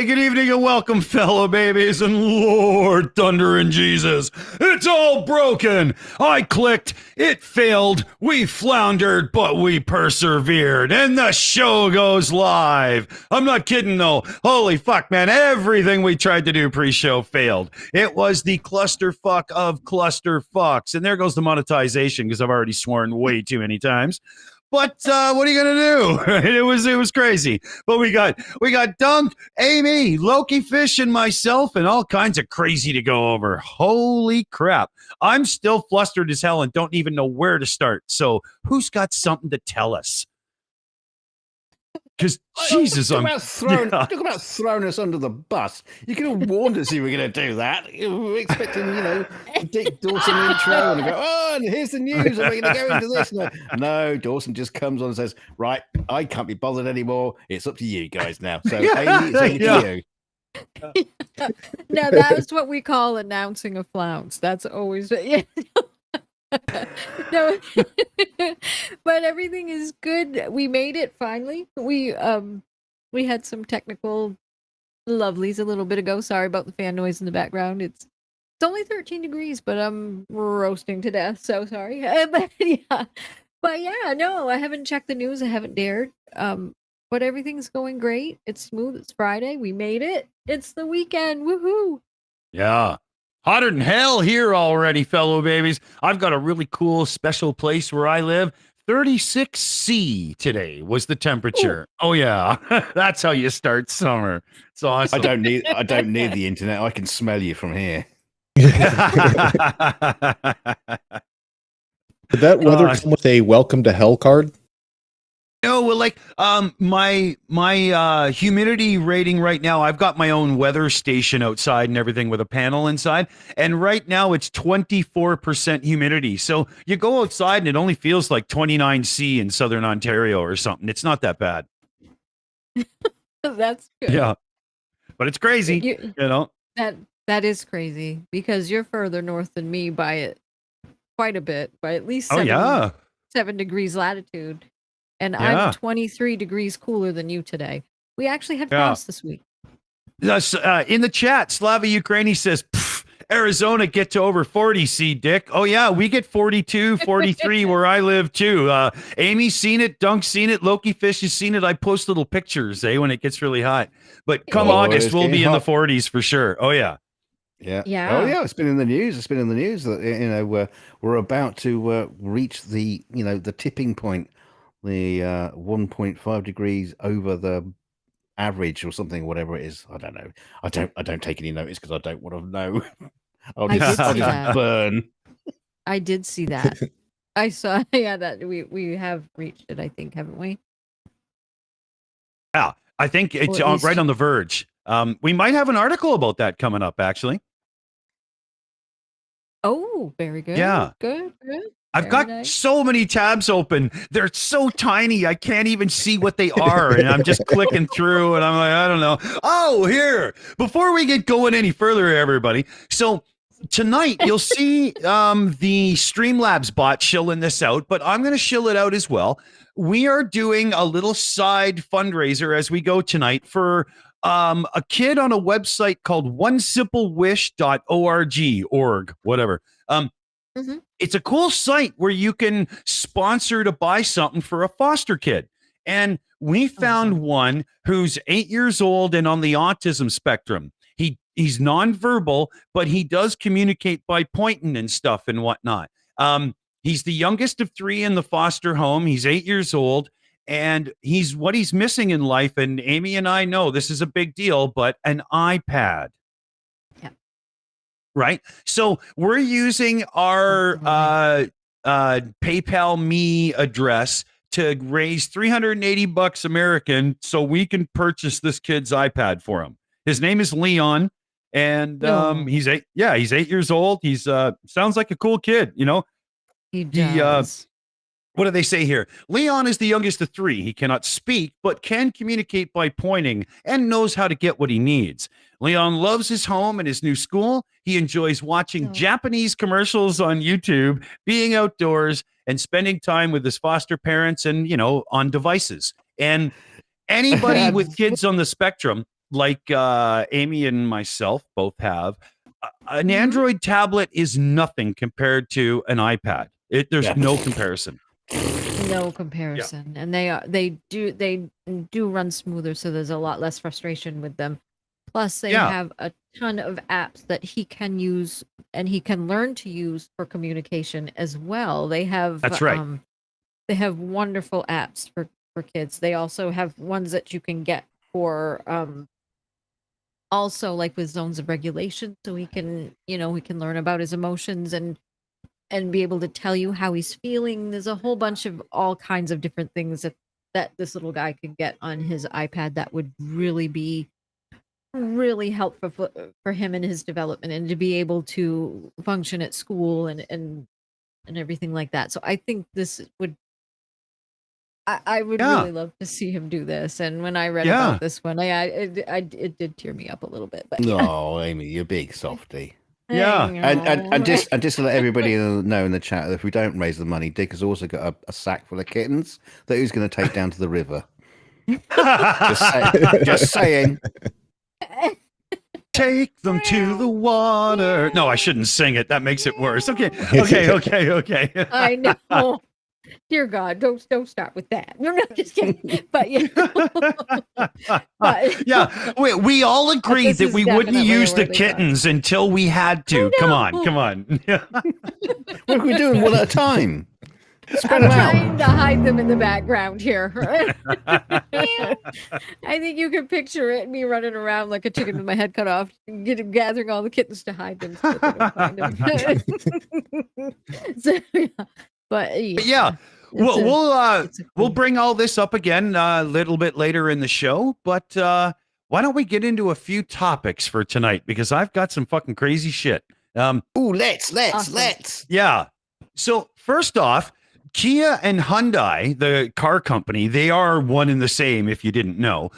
Hey, good evening and welcome, fellow babies, and Lord Thunder and Jesus. It's all broken. I clicked, it failed, we floundered, but we persevered, and the show goes live. I'm not kidding, though. Holy fuck, man. Everything we tried to do pre-show failed. It was the clusterfuck of clusterfucks. And there goes the monetization, because I've already sworn way too many times. But what are you gonna do? It was crazy. But we got Dunk, Amy, Loki Fish, and myself, and all kinds of crazy to go over. Holy crap! I'm still flustered as hell and don't even know where to start. So who's got something to tell us? Because Jesus, talk about throwing us under the bus. You could have warned us you were going to do that. We were expecting, Dick Dawson intro and go, oh, and here's the news, and we're going to go into this. No, Dawson just comes on and says, right, I can't be bothered anymore. It's up to you guys now. So, Amy, it's over to you. No, that's what we call announcing a flounce. That's always no, but everything is good. We made it finally. We had some technical lovelies a little bit ago. Sorry about the fan noise in the background. It's only 13 degrees, but I'm roasting to death. So sorry. But yeah, no, I haven't checked the news. I haven't dared. But everything's going great. It's smooth. It's Friday. We made it. It's the weekend. Woohoo! Yeah. Hotter than hell here already, fellow babies. I've got a really cool special place where I live. 36C today was the temperature. Ooh. Oh yeah, that's how you start summer. It's awesome. I don't need the internet. I can smell you from here. Did that weather come with a welcome to hell card? No, well, like my humidity rating right now, I've got my own weather station outside and everything with a panel inside, and right now it's 24% humidity. So you go outside and it only feels like 29C in Southern Ontario or something. It's not that bad. That's good. Yeah, but it's crazy. That is crazy because you're further north than me by quite a bit, by at least 7 degrees latitude. And I'm 23 degrees cooler than you today. We actually had frost this week. In the chat, Slava Ukraini says, Arizona get to over 40, see, Dick. Oh, yeah, we get 42, 43 where I live, too. Amy's seen it. Dunk's seen it. Loki Fish has seen it. I post little pictures, when it gets really hot. But come August, we'll be in the 40s for sure. Oh, yeah. Yeah. Oh, yeah. It's been in the news. It's been in the news that, we're about to reach the tipping point. The 1.5 degrees over the average or something, whatever it is. I don't know. I don't take any notice because I don't want to know. I'll just burn. I did see that. I saw that we have reached it, I think, haven't we? Yeah, I think it's right on the verge. We might have an article about that coming up, actually. Oh, very good. Yeah. Good. I've got so many tabs open. They're so tiny. I can't even see what they are. And I'm just clicking through and I'm like, I don't know. Oh, here. Before we get going any further, everybody. So tonight you'll see the Streamlabs bot shilling this out, but I'm going to shill it out as well. We are doing a little side fundraiser as we go tonight for a kid on a website called oneSimpleWish.org, whatever. It's a cool site where you can sponsor to buy something for a foster kid. And we found one who's 8 years old and on the autism spectrum. He's nonverbal, but he does communicate by pointing and stuff and whatnot. He's the youngest of 3 in the foster home. He's 8 years old, and he's missing in life. And Amy and I know this is a big deal, but an iPad. Right. So we're using our PayPal Me address to raise $380 American so we can purchase this kid's iPad for him. His name is Leon, and he's 8 years old. He's sounds like a cool kid, He does. What do they say here? Leon is the youngest of 3. He cannot speak, but can communicate by pointing and knows how to get what he needs. Leon loves his home and his new school. He enjoys watching Japanese commercials on YouTube, being outdoors, and spending time with his foster parents and, on devices. And anybody with kids on the spectrum like Amy and myself both have, an Mhm. Android tablet is nothing compared to an iPad. There's Yeah. no comparison. No comparison, and they do run smoother, so there's a lot less frustration with them. Plus, they Yeah. have a ton of apps that he can use and he can learn to use for communication as well. That's right. They have wonderful apps for kids. They also have ones that you can get for also like with zones of regulation, so he can learn about his emotions and be able to tell you how he's feeling. There's a whole bunch of all kinds of different things that this little guy could get on his iPad that would really be really helpful for him in his development and to be able to function at school and everything like that. So I think this would I would Yeah. really love to see him do this. And when I read Yeah. about this one, it did tear me up a little bit. But No, Amy, you're big softy. Yeah. And just to let everybody know in the chat that if we don't raise the money, Dick has also got a sack full of kittens that he's going to take down to the river. Just saying. Take them to the water. No, I shouldn't sing it. That makes it worse. Okay. I know. Dear God, don't start with that. No, just kidding. But Yeah, we all agreed this that is we wouldn't definitely use a the worthy kittens until we had to. Come on. What are we doing one at a time? Spread I'm them out. trying to hide them in the background here. I think you can picture it, me running around like a chicken with my head cut off, gathering all the kittens to hide them. So that they don't find them. So, yeah. But yeah, it's we'll bring all this up again a little bit later in the show. But why don't we get into a few topics for tonight? Because I've got some fucking crazy shit. Ooh, let's. Awesome. Yeah. So first off, Kia and Hyundai, the car company, they are one and the same, if you didn't know.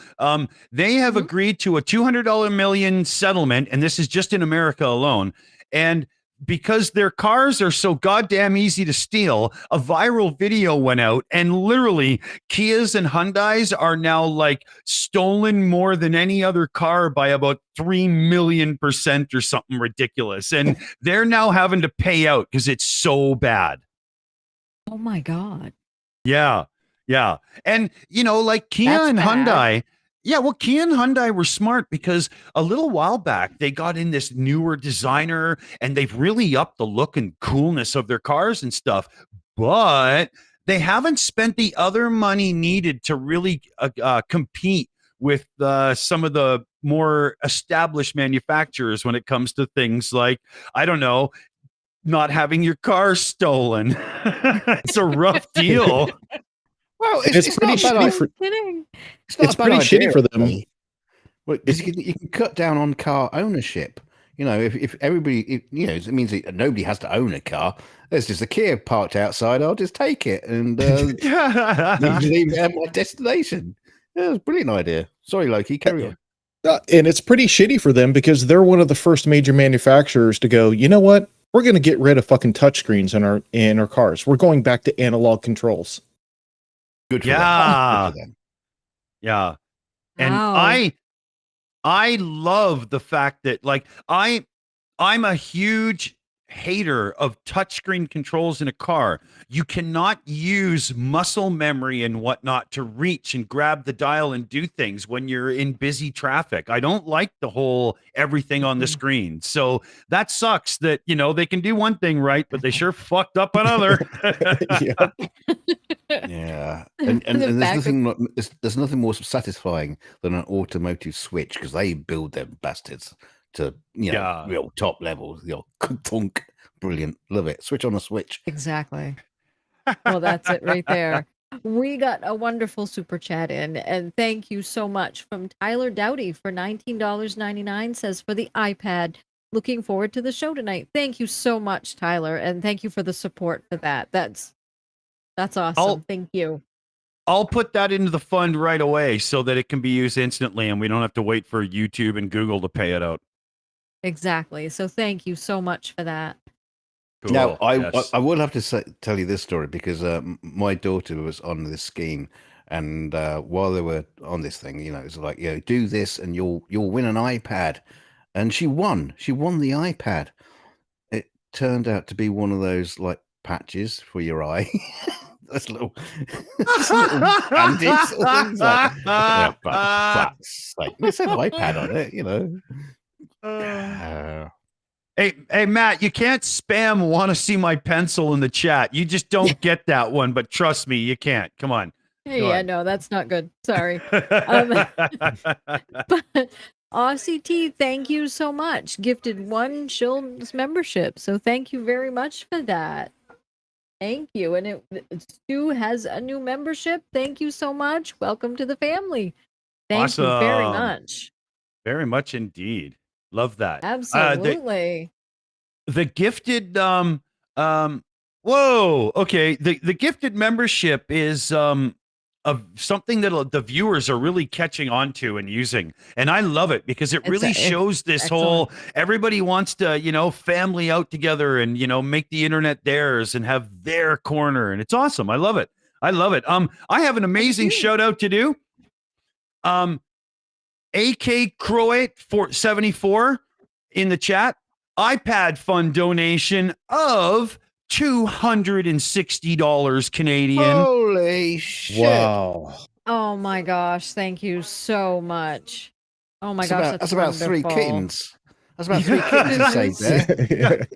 They have agreed to a $200 million settlement, and this is just in America alone. And because their cars are so goddamn easy to steal, a viral video went out, and literally Kias and Hyundais are now like stolen more than any other car by about 3,000,000% or something ridiculous. And they're now having to pay out because it's so bad. Oh my God. Yeah. And, like Kia That's and bad. Hyundai. Yeah, well, Kia and Hyundai were smart because a little while back, they got in this newer designer and they've really upped the look and coolness of their cars and stuff. But they haven't spent the other money needed to really compete with some of the more established manufacturers when it comes to things like, I don't know, not having your car stolen. It's a rough deal. Well, It's pretty shitty for Kidding. it's pretty shitty for them. Because you can cut down on car ownership. If everybody, it means that nobody has to own a car. There's just a Kia parked outside. I'll just take it and leave it at my destination. Yeah, it's a brilliant idea. Sorry, Loki, carry on. And it's pretty shitty for them because they're one of the first major manufacturers to go, you know what? We're going to get rid of fucking touchscreens in our cars. We're going back to analog controls. Good for Yeah. them. Good for them. Yeah. And Wow. I love the fact that I'm a huge hater of touchscreen controls in a car. You cannot use muscle memory and whatnot to reach and grab the dial and do things when you're in busy traffic. I don't like the whole everything on the screen. So that sucks that, they can do one thing right, but they sure fucked up another. Yeah. And there's nothing more satisfying than an automotive switch because they build them bastards to real top levels. Thunk. Brilliant. Love it. Switch on a switch. Exactly. Well, that's it right there. We got a wonderful super chat in, and thank you so much from Tyler Dowdy for $19.99. Says for the iPad. Looking forward to the show tonight. Thank you so much, Tyler, and thank you for the support for that. That's awesome. Thank you. I'll put that into the fund right away so that it can be used instantly and we don't have to wait for YouTube and Google to pay it out. Exactly. So thank you so much for that. Cool. Now, Yes. I will have to tell you this story because my daughter was on this scheme And while they were on this thing, you know, it's like, you know, do this and you'll win an iPad. And she won. She won the iPad. It turned out to be one of those like patches for your eye. Those little, just little bandits or things like. Yeah, fuck's sake. It said iPad on it, you know. Hey, Matt, you can't spam want to see my pencil in the chat. You just don't get that one, but trust me, you can't. Come on. Yeah, no, that's not good. Sorry. But Aussie T, thank you so much. Gifted 1 Shills membership. So thank you very much for that. Thank you. And Stu has a new membership. Thank you so much. Welcome to the family. Thank you very much. Very much indeed. Love that. Absolutely. The gifted whoa, okay. The gifted membership is of something that the viewers are really catching on to and using. And I love it because it really shows this whole, everybody wants to, you know, family out together and, you know, make the internet theirs and have their corner. And it's awesome. I love it. I love it. I have an amazing shout out to do. AK Croat 74 in the chat, iPad fund donation of $260 Canadian. Holy shit. Wow. Oh my gosh, thank you so much. Oh my gosh, that's about wonderful. 3 kittens. That's about 3 kittens saved there.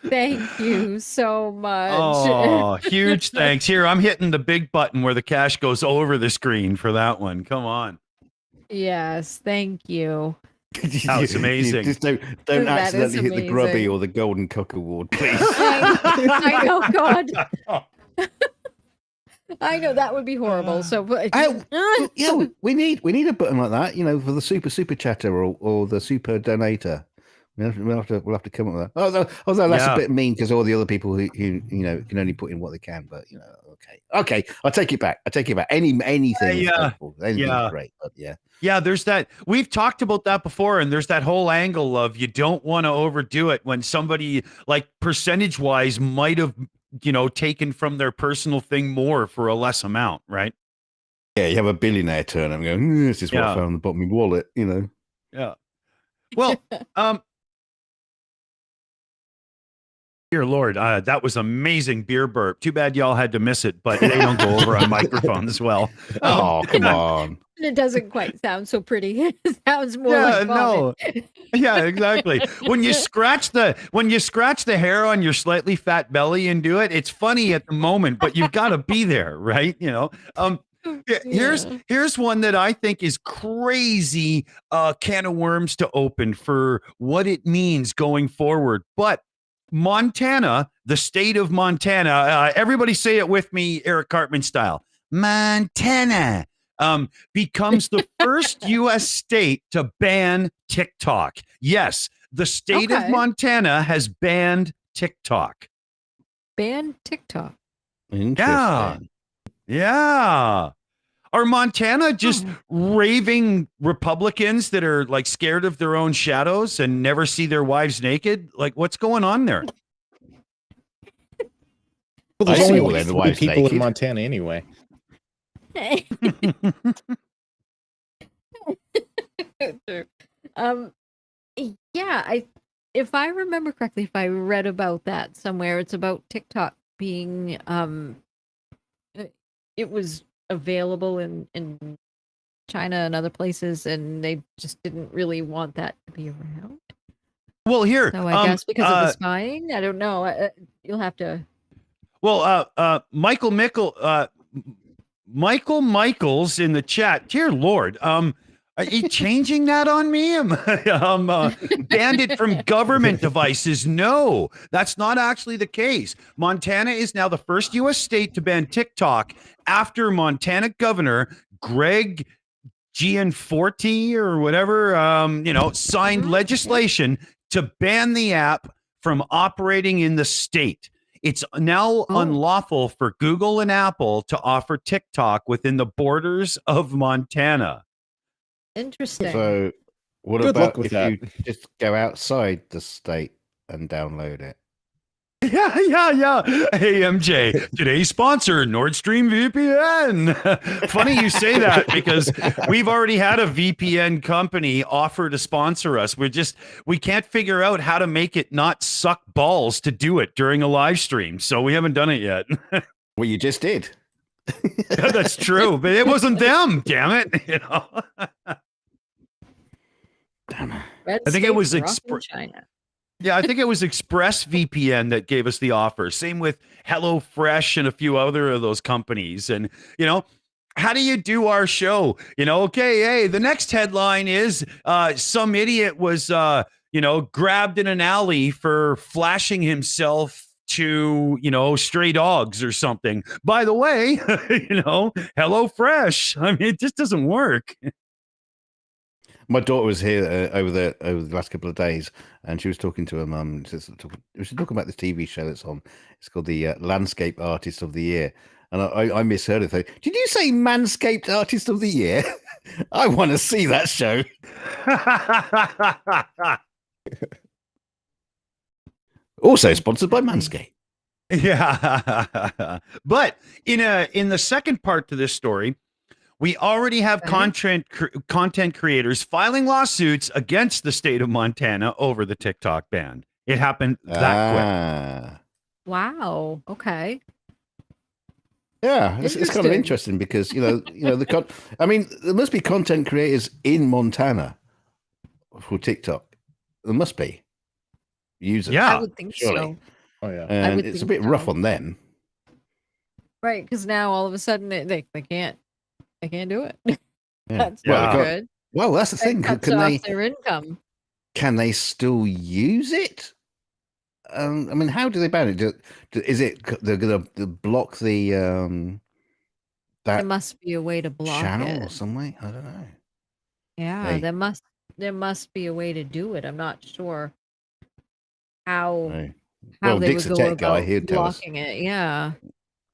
Thank you so much. Oh, huge thanks. Here, I'm hitting the big button where the cash goes over the screen for that one. Come on. Yes, thank you. That was amazing. Just don't accidentally hit the grubby or the golden cock award, please. I know, God. I know that would be horrible. So, yeah, we need a button like that, you know, for the super chatter or the super donator. We'll have to come up with that. Although that's a bit mean because all the other people who you know can only put in what they can. But you know, okay, I'll take it back. Anything is helpful. Anything is great. But yeah, there's that. We've talked about that before, and there's that whole angle of you don't want to overdo it when somebody like percentage wise might have, you know, taken from their personal thing more for a less amount, right? Yeah, you have a billionaire turn and go, this is what I found in the bottom of my wallet, you know. Yeah. Well, dear Lord, that was amazing beer burp. Too bad y'all had to miss it, but they don't go over on microphone as well. Oh, come on. It doesn't quite sound so pretty. It sounds more like vomit. Yeah, exactly. When you scratch the hair on your slightly fat belly and do it, it's funny at the moment, but you've got to be there, right? You know. Here's one that I think is crazy can of worms to open for what it means going forward. But Montana, the state of Montana, everybody say it with me, Eric Cartman style. Montana becomes the first U.S. state to ban TikTok. Yes, the state of Montana has banned TikTok. Banned TikTok. Interesting. Yeah. Are Montana just raving Republicans that are like scared of their own shadows and never see their wives naked? Like, what's going on there? Well, there's only like 3 people in Montana anyway. Yeah, if I remember correctly, if I read about that somewhere, it's about TikTok being it was available in China and other places, and they just didn't really want that to be around. Well, here, so I guess because of the spying, I don't know. You'll have to. Well, Michael Michaels in the chat. Dear Lord, are you changing that on me? Banned it from government devices. No, that's not actually the case. Montana is now the first U.S. state to ban TikTok after Montana Governor Greg Gianforte or whatever, signed legislation to ban the app from operating in the state. It's now unlawful for Google and Apple to offer TikTok within the borders of Montana. Interesting. So what about if you just go outside the state and download it? Yeah. Hey, MJ, today's sponsor, Nord Stream VPN. Funny you say that because we've already had a VPN company offer to sponsor us. We can't figure out how to make it not suck balls to do it during a live stream. So we haven't done it yet. Well, you just did. That's true, but it wasn't them. Damn it. Damn it. I think it was China. Yeah, I think it was ExpressVPN that gave us the offer. Same with HelloFresh and a few other of those companies. And, how do you do our show? Okay, hey, the next headline is some idiot was, grabbed in an alley for flashing himself to, stray dogs or something. By the way, HelloFresh. I mean, it just doesn't work. My daughter was here over the last couple of days, and she was talking to her mum. She was talking about this TV show that's on. It's called the Landscape Artist of the Year, and I misheard it. Did you say Manscaped Artist of the Year? I want to see that show. Also sponsored by Manscaped. Yeah, but in the second part to this story. We already have content creators filing lawsuits against the state of Montana over the TikTok ban. It happened that quick. Wow. Okay. Yeah, it's kind of interesting because there must be content creators in Montana for TikTok. There must be users. Yeah, I would think surely. so. Oh yeah, And it's a bit rough on them, right? Because now all of a sudden they can't. They can't do it. Yeah. That's Yeah. not good. Well, that's the thing. Cuts Can off they? their income? Can they still use it? How do they ban it? Is it they're going to block the There that must be a way to block channel or it. some way? I don't know. Yeah, Hey. there must be a way to do it. I'm not sure how No. how Well, they Dick's would a go tech guy. about He'd tell us. blocking it. Yeah.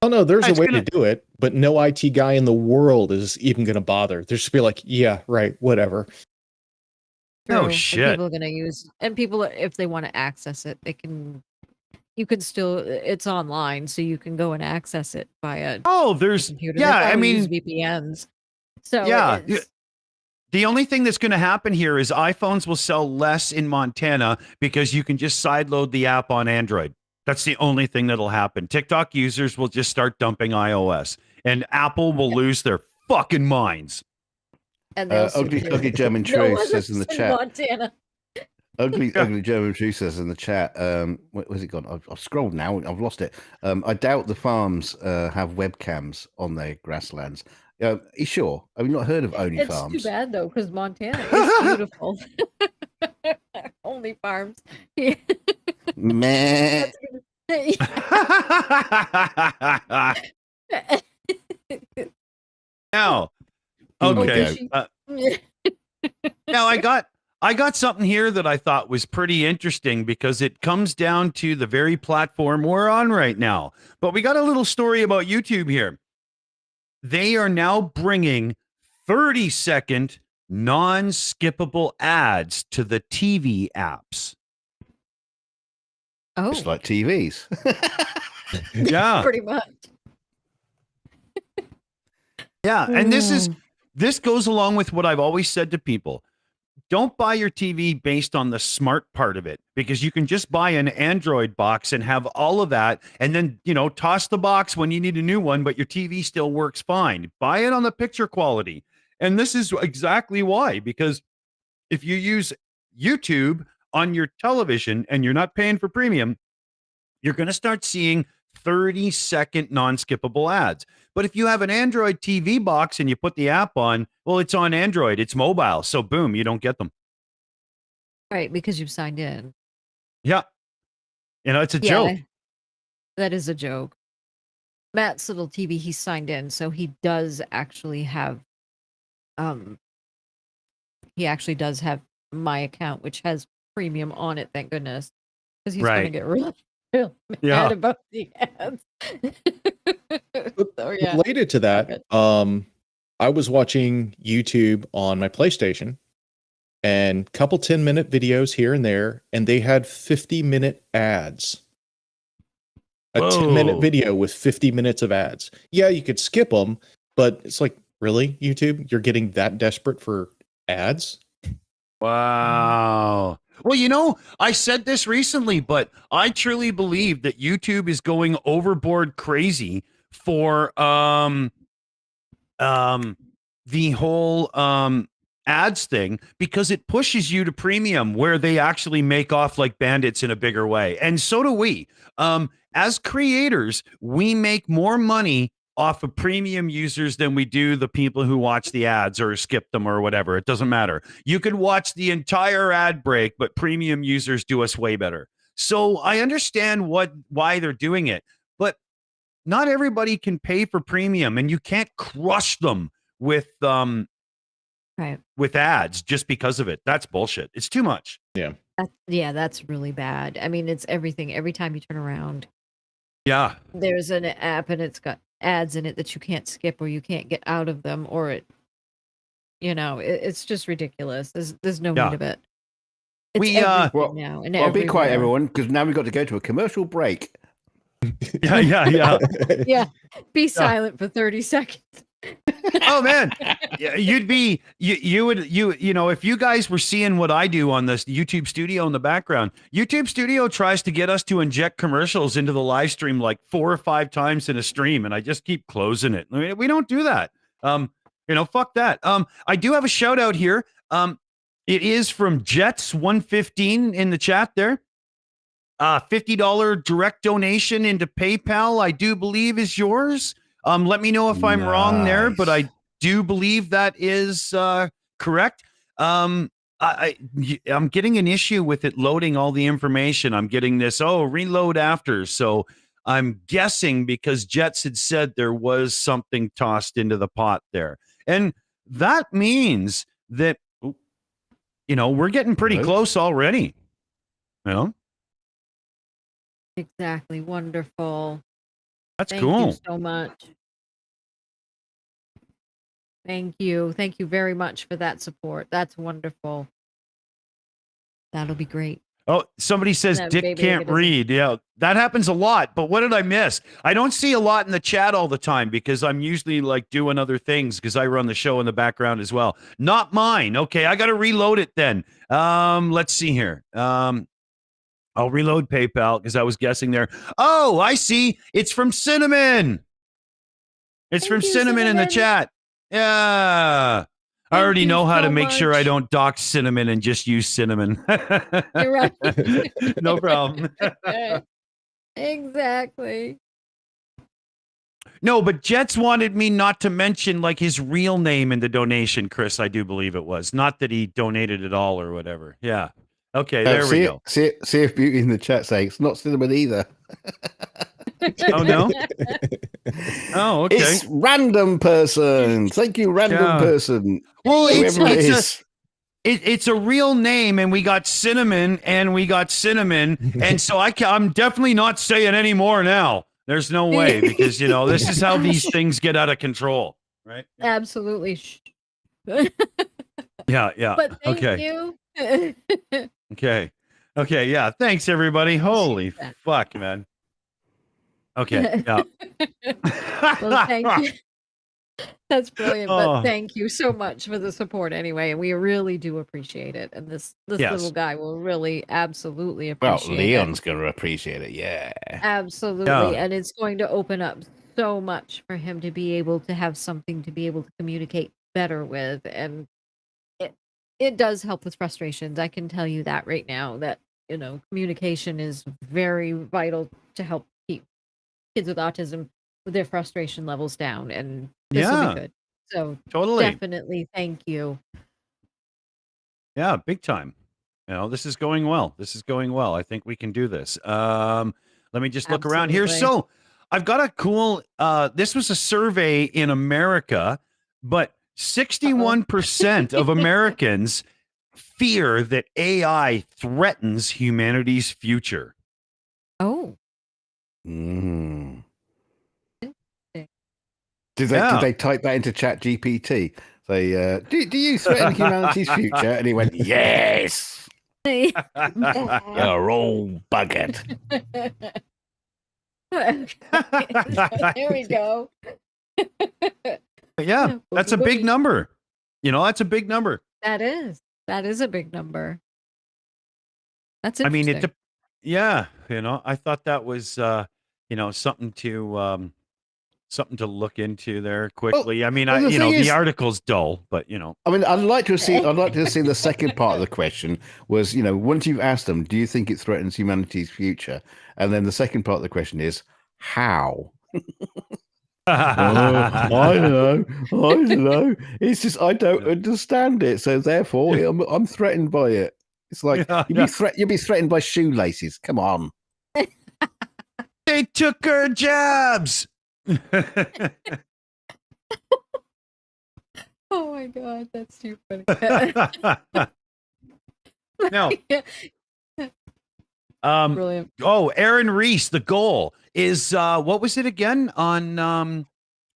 oh no, there's a It's way gonna- to do it, but no IT guy in the world is even going to bother. They're just be like, yeah, right, whatever. No True. And shit. people are gonna use, and people, if they want to access it, they can. You can still. It's online, so you can go and access it via Oh, there's computer. yeah. They I probably use mean, VPNs. So yeah. it is. The only thing that's going to happen here is iPhones will sell less in Montana because you can just sideload the app on Android. That's the only thing that'll happen. TikTok users will just start dumping iOS, and Apple will lose their fucking minds. And they'll Ugly German No Truth one says in the lives chat. Montana. Ugly German Truth says in the chat. Where's it gone? I've scrolled now. I've lost it. I doubt the farms have webcams on their grasslands. Are you sure? I've not heard of Only It's Farms. too bad though, because Montana is beautiful. Only farms. Yeah. Meh. Now, Oh, okay. yeah. Now I got something here that I thought was pretty interesting because it comes down to the very platform we're on right now. But we got a little story about YouTube here. They are now bringing 30-second non-skippable ads to the TV apps. Oh, Just like TVs. Yeah. pretty much. Yeah, and this goes along with what I've always said to people. Don't buy your TV based on the smart part of it, because you can just buy an Android box and have all of that and then, toss the box when you need a new one, but your TV still works fine. Buy it on the picture quality. And this is exactly why, because if you use YouTube on your television and you're not paying for premium, you're going to start seeing 30-second non-skippable ads. But if you have an Android TV box and you put the app on, well, it's on Android, it's mobile. So boom, you don't get them. Right, because you've signed in. Yeah. It's a joke. That is a joke. Matt's little TV, he signed in, so he does actually have he actually does have my account, which has premium on it, thank goodness. Because he's gonna Right. get real mad Yeah. about the ads. So, yeah. Related to that, Okay. I was watching YouTube on my PlayStation and couple 10-minute videos here and there, and they had 50-minute ads. A 10-minute Whoa. video with 50 minutes of ads. Yeah, you could skip them, but it's like, really, YouTube? You're getting that desperate for ads? Wow. Well, you know, I said this recently, but I truly believe that YouTube is going overboard crazy for the whole ads thing, because it pushes you to premium where they actually make off like bandits in a bigger way. And so do we. As creators, we make more money off of premium users than we do the people who watch the ads or skip them or whatever. It doesn't matter. You could watch the entire ad break, but premium users do us way better. So I understand why they're doing it, but not everybody can pay for premium, and you can't crush them with Right. with ads just because of it. That's bullshit. It's too much. That's really bad. I mean, it's everything. Every time you turn around, Yeah. there's an app and it's got ads in it that you can't skip or you can't get out of them, or it's just ridiculous. There's no Yeah. need of it. It's We, everything Well, now and Well, be quiet, everywhere. everyone, because now we've got to go to a commercial break. Yeah. Yeah, be silent for 30 seconds. Oh man, yeah, you would if you guys were seeing what I do on this YouTube Studio in the background. YouTube Studio tries to get us to inject commercials into the live stream like 4 or 5 times in a stream, and I just keep closing it. I mean, we don't do that. Fuck that. I do have a shout out here. It is from Jets115 in the chat there. $50 direct donation into PayPal, I do believe, is yours. Let me know if I'm wrong there, but I do believe that is correct. I'm getting an issue with it loading all the information. I'm getting this, reload after. So I'm guessing because Jets had said there was something tossed into the pot there. And that means that, we're getting pretty close already. Exactly. Wonderful. That's Thank cool. you so much. Thank you. Thank you very much for that support. That's wonderful. That'll be great. Oh, somebody says No, Dick maybe can't it doesn't. read. Yeah, that happens a lot. But what did I miss? I don't see a lot in the chat all the time because I'm usually like doing other things because I run the show in the background as well. Not mine. Okay, I got to reload it then. Let's see here. I'll reload PayPal because I was guessing there. Oh, I see. It's from Cinnamon. It's from Thank you, Cinnamon in the Cinnamon. chat. Yeah. I Thank already you know how to so make sure I much. don't dox Cinnamon and just use Cinnamon. You're right. No problem. Exactly. No, but Jets wanted me not to mention like his real name in the donation, Chris. I do believe it was. Not that he donated at all or whatever. Yeah. Okay, there we go. See if Beauty in the chat saying it's not cinnamon either. Oh, no? Oh, okay. It's random person. Thank you, random Yeah. person. Well, Whoever it is. it's a real name, and we got Cinnamon, and so I'm definitely not saying any more now. There's no way because this is how these things get out of control, right? Absolutely. Yeah. But thank Okay. you. Okay. Yeah. Thanks, everybody. Holy fuck, man. Okay. Yeah. Well, thank you. That's brilliant. Oh. But thank you so much for the support anyway. And we really do appreciate it. And this Yes. little guy will really absolutely Well, appreciate Leon's it. going to appreciate it. Yeah. Absolutely. Yeah. And it's going to open up so much for him to be able to have something to be able to communicate better with. And it does help with frustrations. I can tell you that right now, that communication is very vital to help keep kids with autism with their frustration levels down, and this will Yeah. be good. So Totally. definitely thank you. Yeah, big time. This is going well. I think we can do this. Let me just look around here. Absolutely. So I've got a cool, this was a survey in America, but 61% of Americans fear that AI threatens humanity's future. Oh, Mm. interesting. Did they type that into Chat GPT? Say, do you threaten humanity's future? And he went, yes. You're all buggered. There we go. Yeah, that's a big number. That's a big number. That is a big number. That's I mean, interesting. yeah, I thought that was, something to look into there quickly. I mean, well, the thing the is- article's dull, but I mean, I'd like to see the second part of the question was, once you've asked them, do you think it threatens humanity's future? And then the second part of the question is, how? I don't know. It's just I don't understand it, so therefore I'm threatened by it. It's like you'd be threatened by shoelaces. Come on. They took our jobs. Oh my god, that's too funny. No. Brilliant. Oh, Aaron Reese, the goal is what was it again on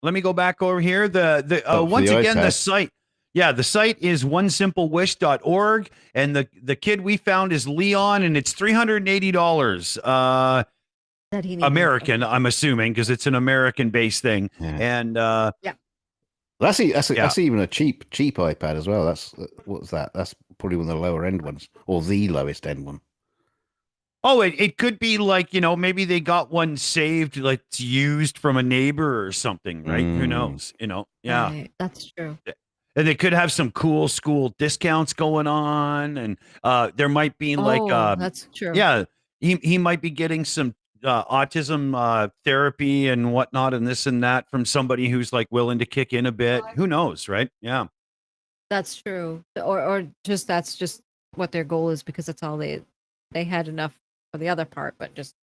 let me go back over here. The once again the site. Yeah, the site is onesimplewish.org, and the kid we found is Leon, and it's $380. That he needs American, I'm assuming, because it's an American-based thing. Yeah. And that's even a cheap iPad as well. What's that? That's probably one of the lower end ones, or the lowest end one. Oh, it could be like, maybe they got one saved, like it's used from a neighbor or something, right? Who knows? Yeah. Right, that's true. And they could have some cool school discounts going on, and there might be that's true. Yeah, he might be getting some autism therapy and whatnot, and this and that from somebody who's like willing to kick in a bit. Who knows, right? Yeah, That's true. Or just that's just what their goal is, because that's all they had enough for the other part, but just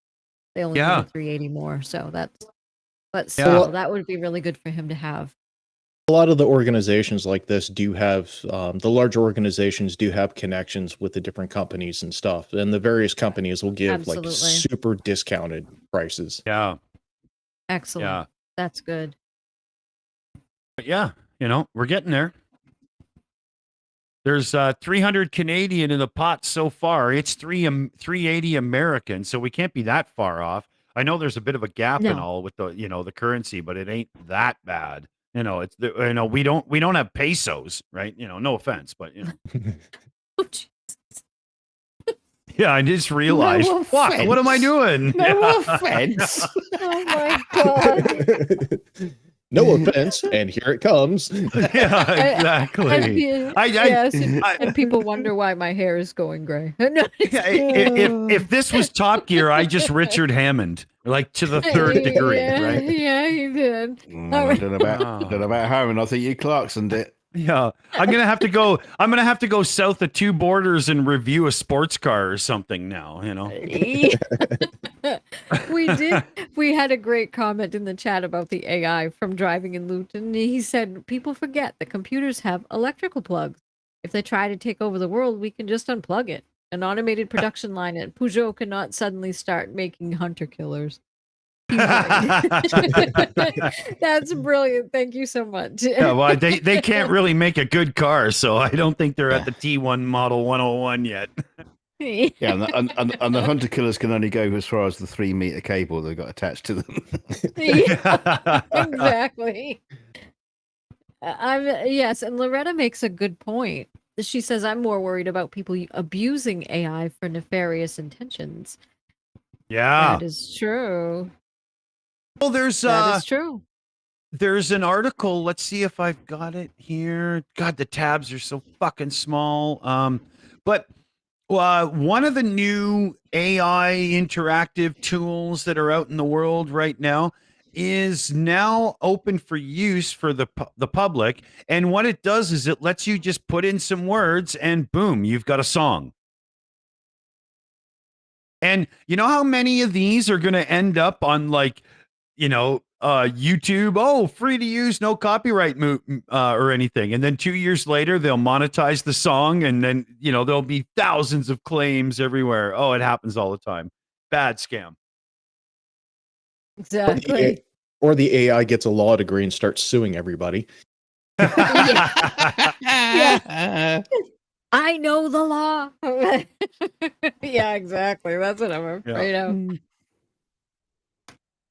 they only wanted 380 more. So but still, that would be really good for him to have. A lot of the organizations like this do have, the larger organizations do have connections with the different companies and stuff. And the various companies will give like super discounted prices. Yeah. Excellent. Yeah. That's good. But yeah, we're getting there. There's 300 Canadian in the pot so far. It's 380 American, so we can't be that far off. I know there's a bit of a gap in all with the the currency, but it ain't that bad. It's we don't have pesos, right? No offense, but Oh, Jesus. Yeah, I just realized. No fuck, what am I doing? No offense. Oh my god. No offense, and here it comes. Yeah, exactly. And people wonder why my hair is going gray. No, if this was Top Gear, I just Richard Hammond, like to the third degree, right? Yeah, he did. I don't know about Hammond. I think you Clarksoned it. Yeah, I'm gonna have to go south of two borders and review a sports car or something now. We had a great comment in the chat about the AI from Driving in Luton. He said people forget that computers have electrical plugs. If they try to take over the world, we can just unplug it. An automated production line at Peugeot cannot suddenly start making hunter killers. That's brilliant. Thank you so much. Yeah, well, they can't really make a good car, so I don't think they're at the T1 Model 101 yet. Yeah, and the hunter killers can only go as far as the 3-meter cable they've got attached to them. Exactly. Yes, and Loretta makes a good point. She says, I'm more worried about people abusing AI for nefarious intentions. Yeah. That is true. Well, that is true. There's an article. Let's see if I've got it here. God, the tabs are so fucking small. But one of the new AI interactive tools that are out in the world right now is now open for use for the public. And what it does is it lets you just put in some words and boom, you've got a song. And you know how many of these are going to end up on YouTube? Oh, free to use, no copyright or anything. And then 2 years later, they'll monetize the song. And then, there'll be thousands of claims everywhere. Oh, it happens all the time. Bad scam. Exactly. Or the AI gets a law degree and starts suing everybody. Yeah. I know the law. Yeah, exactly. That's what I'm afraid of.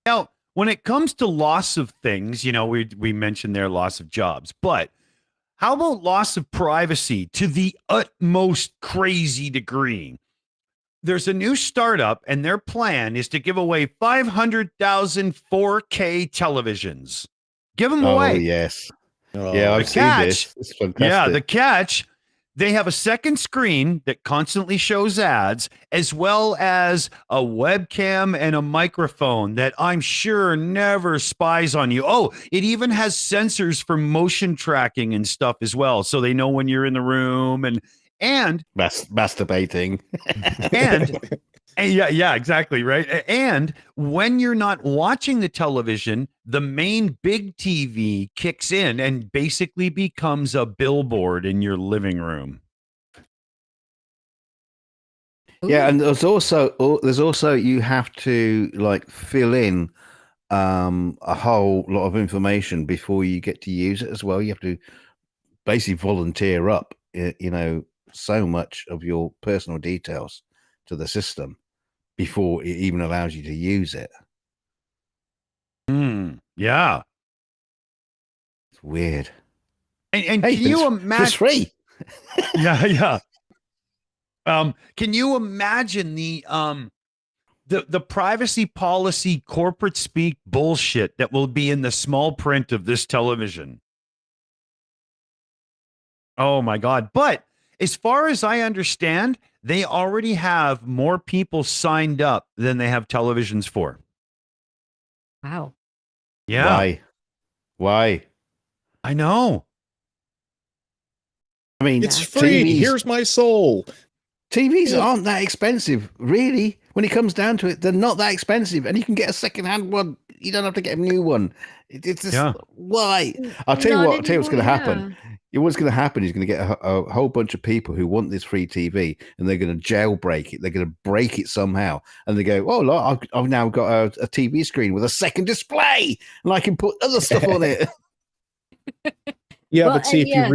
Now, when it comes to loss of things, we mentioned their loss of jobs, but how about loss of privacy to the utmost crazy degree? There's a new startup, and their plan is to give away 500,000 4K televisions. Give them Oh, away. yes. Oh, Yeah, I've seen catch- this. It's fantastic. Yeah, the catch, they have a second screen that constantly shows ads, as well as a webcam and a microphone that I'm sure never spies on you. Oh, it even has sensors for motion tracking and stuff as well, so they know when you're in the room and Masturbating. and yeah, exactly, right. And when you're not watching the television, the main big TV kicks in and basically becomes a billboard in your living room. Yeah, Ooh. and there's also you have to like fill in a whole lot of information before you get to use it as well. You have to basically volunteer up, so much of your personal details to the system before it even allows you to use it. Yeah. It's weird. And Hey, can you it's imagine? free. Yeah. Can you imagine the privacy policy corporate speak bullshit that will be in the small print of this television? Oh my God. But as far as I understand, they already have more people signed up than they have televisions for. Wow. Yeah. Why? I know. I mean, it's free. TVs, Here's my soul. TVs aren't that expensive, really. When it comes down to it, they're not that expensive, and you can get a second-hand one. You don't have to get a new one. It's just why? I'll tell you what's going to happen. What's going to happen is going to get a whole bunch of people who want this free TV, and they're going to jailbreak it. They're going to break it somehow, and they go, "Oh, look, I've now got a TV screen with a second display, and I can put other stuff on it." Yeah, Well, but see, and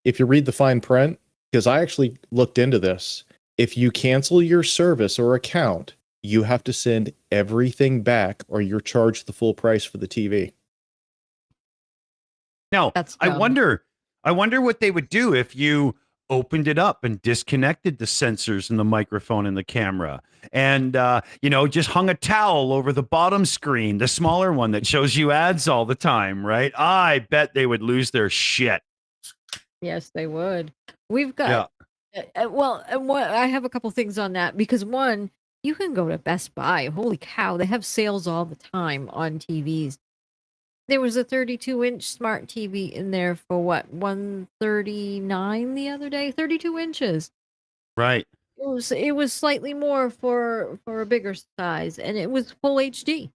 if you read the fine print, because I actually looked into this, if you cancel your service or account, you have to send everything back, or you're charged the full price for the TV. Now, That's I dumb. wonder what they would do if you opened it up and disconnected the sensors and the microphone and the camera and just hung a towel over the bottom screen, the smaller one that shows you ads all the time, right? I bet they would lose their shit. Yes, they would. We've got I have a couple things on that because one, you can go to Best Buy. Holy cow, they have sales all the time on TVs. There was a 32-inch smart TV in there for what, $139 the other day? 32 inches. Right. It was slightly more for a bigger size, and it was full HD.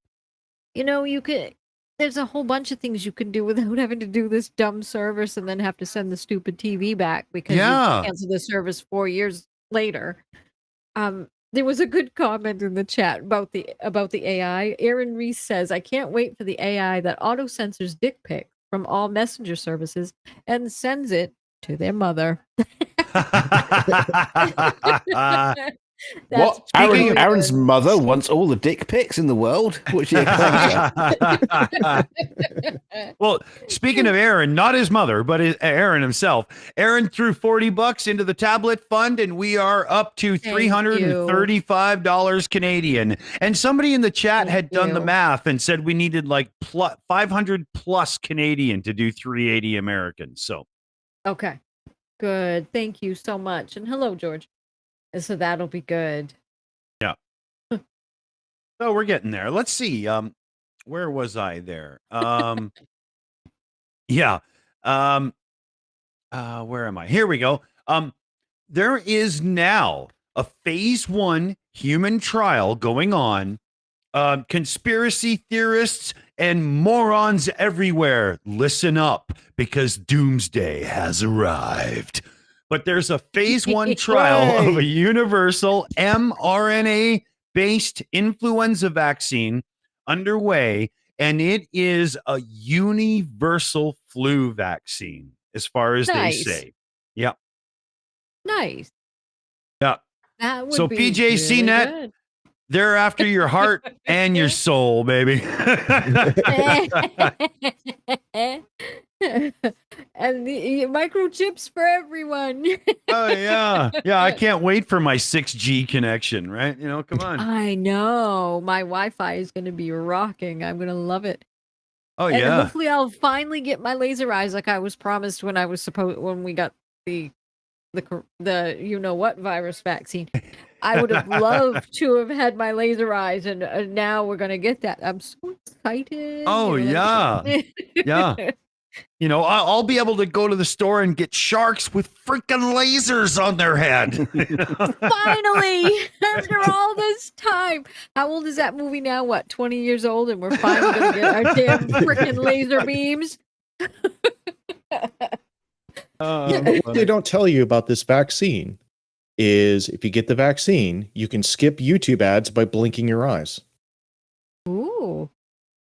There's a whole bunch of things you can do without having to do this dumb service and then have to send the stupid TV back because you canceled the service 4 years later. There was a good comment in the chat about the AI. Aaron Reese says, "I can't wait for the AI that auto censors dick pics from all messenger services and sends it to their mother." What? Aaron's mother wants all the dick pics in the world? What's she a cracker? Well, speaking of Aaron, not his mother, but Aaron himself. Aaron threw $40 into the tablet fund, and we are up to $335 Canadian. And somebody in the chat had done the math and said we needed like 500 plus Canadian to do 380 American. So, okay, good. Thank you so much. And hello, George. So that'll be good. Yeah. So we're getting there. Let's see. Where was I there? Yeah. Where am I? Here we go. There is now a phase 1 human trial going on. Conspiracy theorists and morons everywhere, listen up because doomsday has arrived. But there's a phase 1 trial of a universal mRNA-based influenza vaccine underway, and it is a universal flu vaccine, as far as they say. Yeah. Nice. Yeah. That would So be PJCnet, really good. They're after your heart and your soul, baby. And the microchips for everyone. Oh yeah. Yeah, I can't wait for my 6G connection, right? You know, come on. I know. My Wi-Fi is going to be rocking. I'm going to love it. Oh And yeah. hopefully I'll finally get my laser eyes like I was promised when when we got the you know what virus vaccine. I would have loved to have had my laser eyes, and now we're gonna get that. I'm so excited. Oh You know, yeah. Yeah. You know, I'll be able to go to the store and get sharks with freaking lasers on their head. Finally, after all this time. How old is that movie now? What, 20 years old? And we're finally gonna get our damn freaking laser beams. What they don't tell you about this vaccine is if you get the vaccine, you can skip YouTube ads by blinking your eyes. Ooh,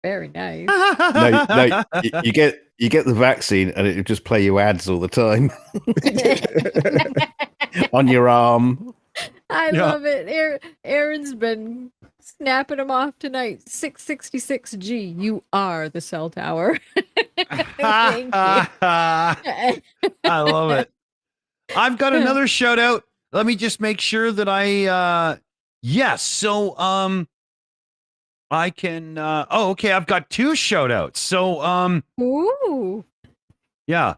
very nice. No, you get the vaccine and it will just play you ads all the time on your arm. I love it. Aaron's been snapping them off tonight. 666G, you are the cell tower. Thank you. I love it. I've got another shout out. Let me just make sure that yes. So I can okay, I've got two shout outs. So Ooh. yeah.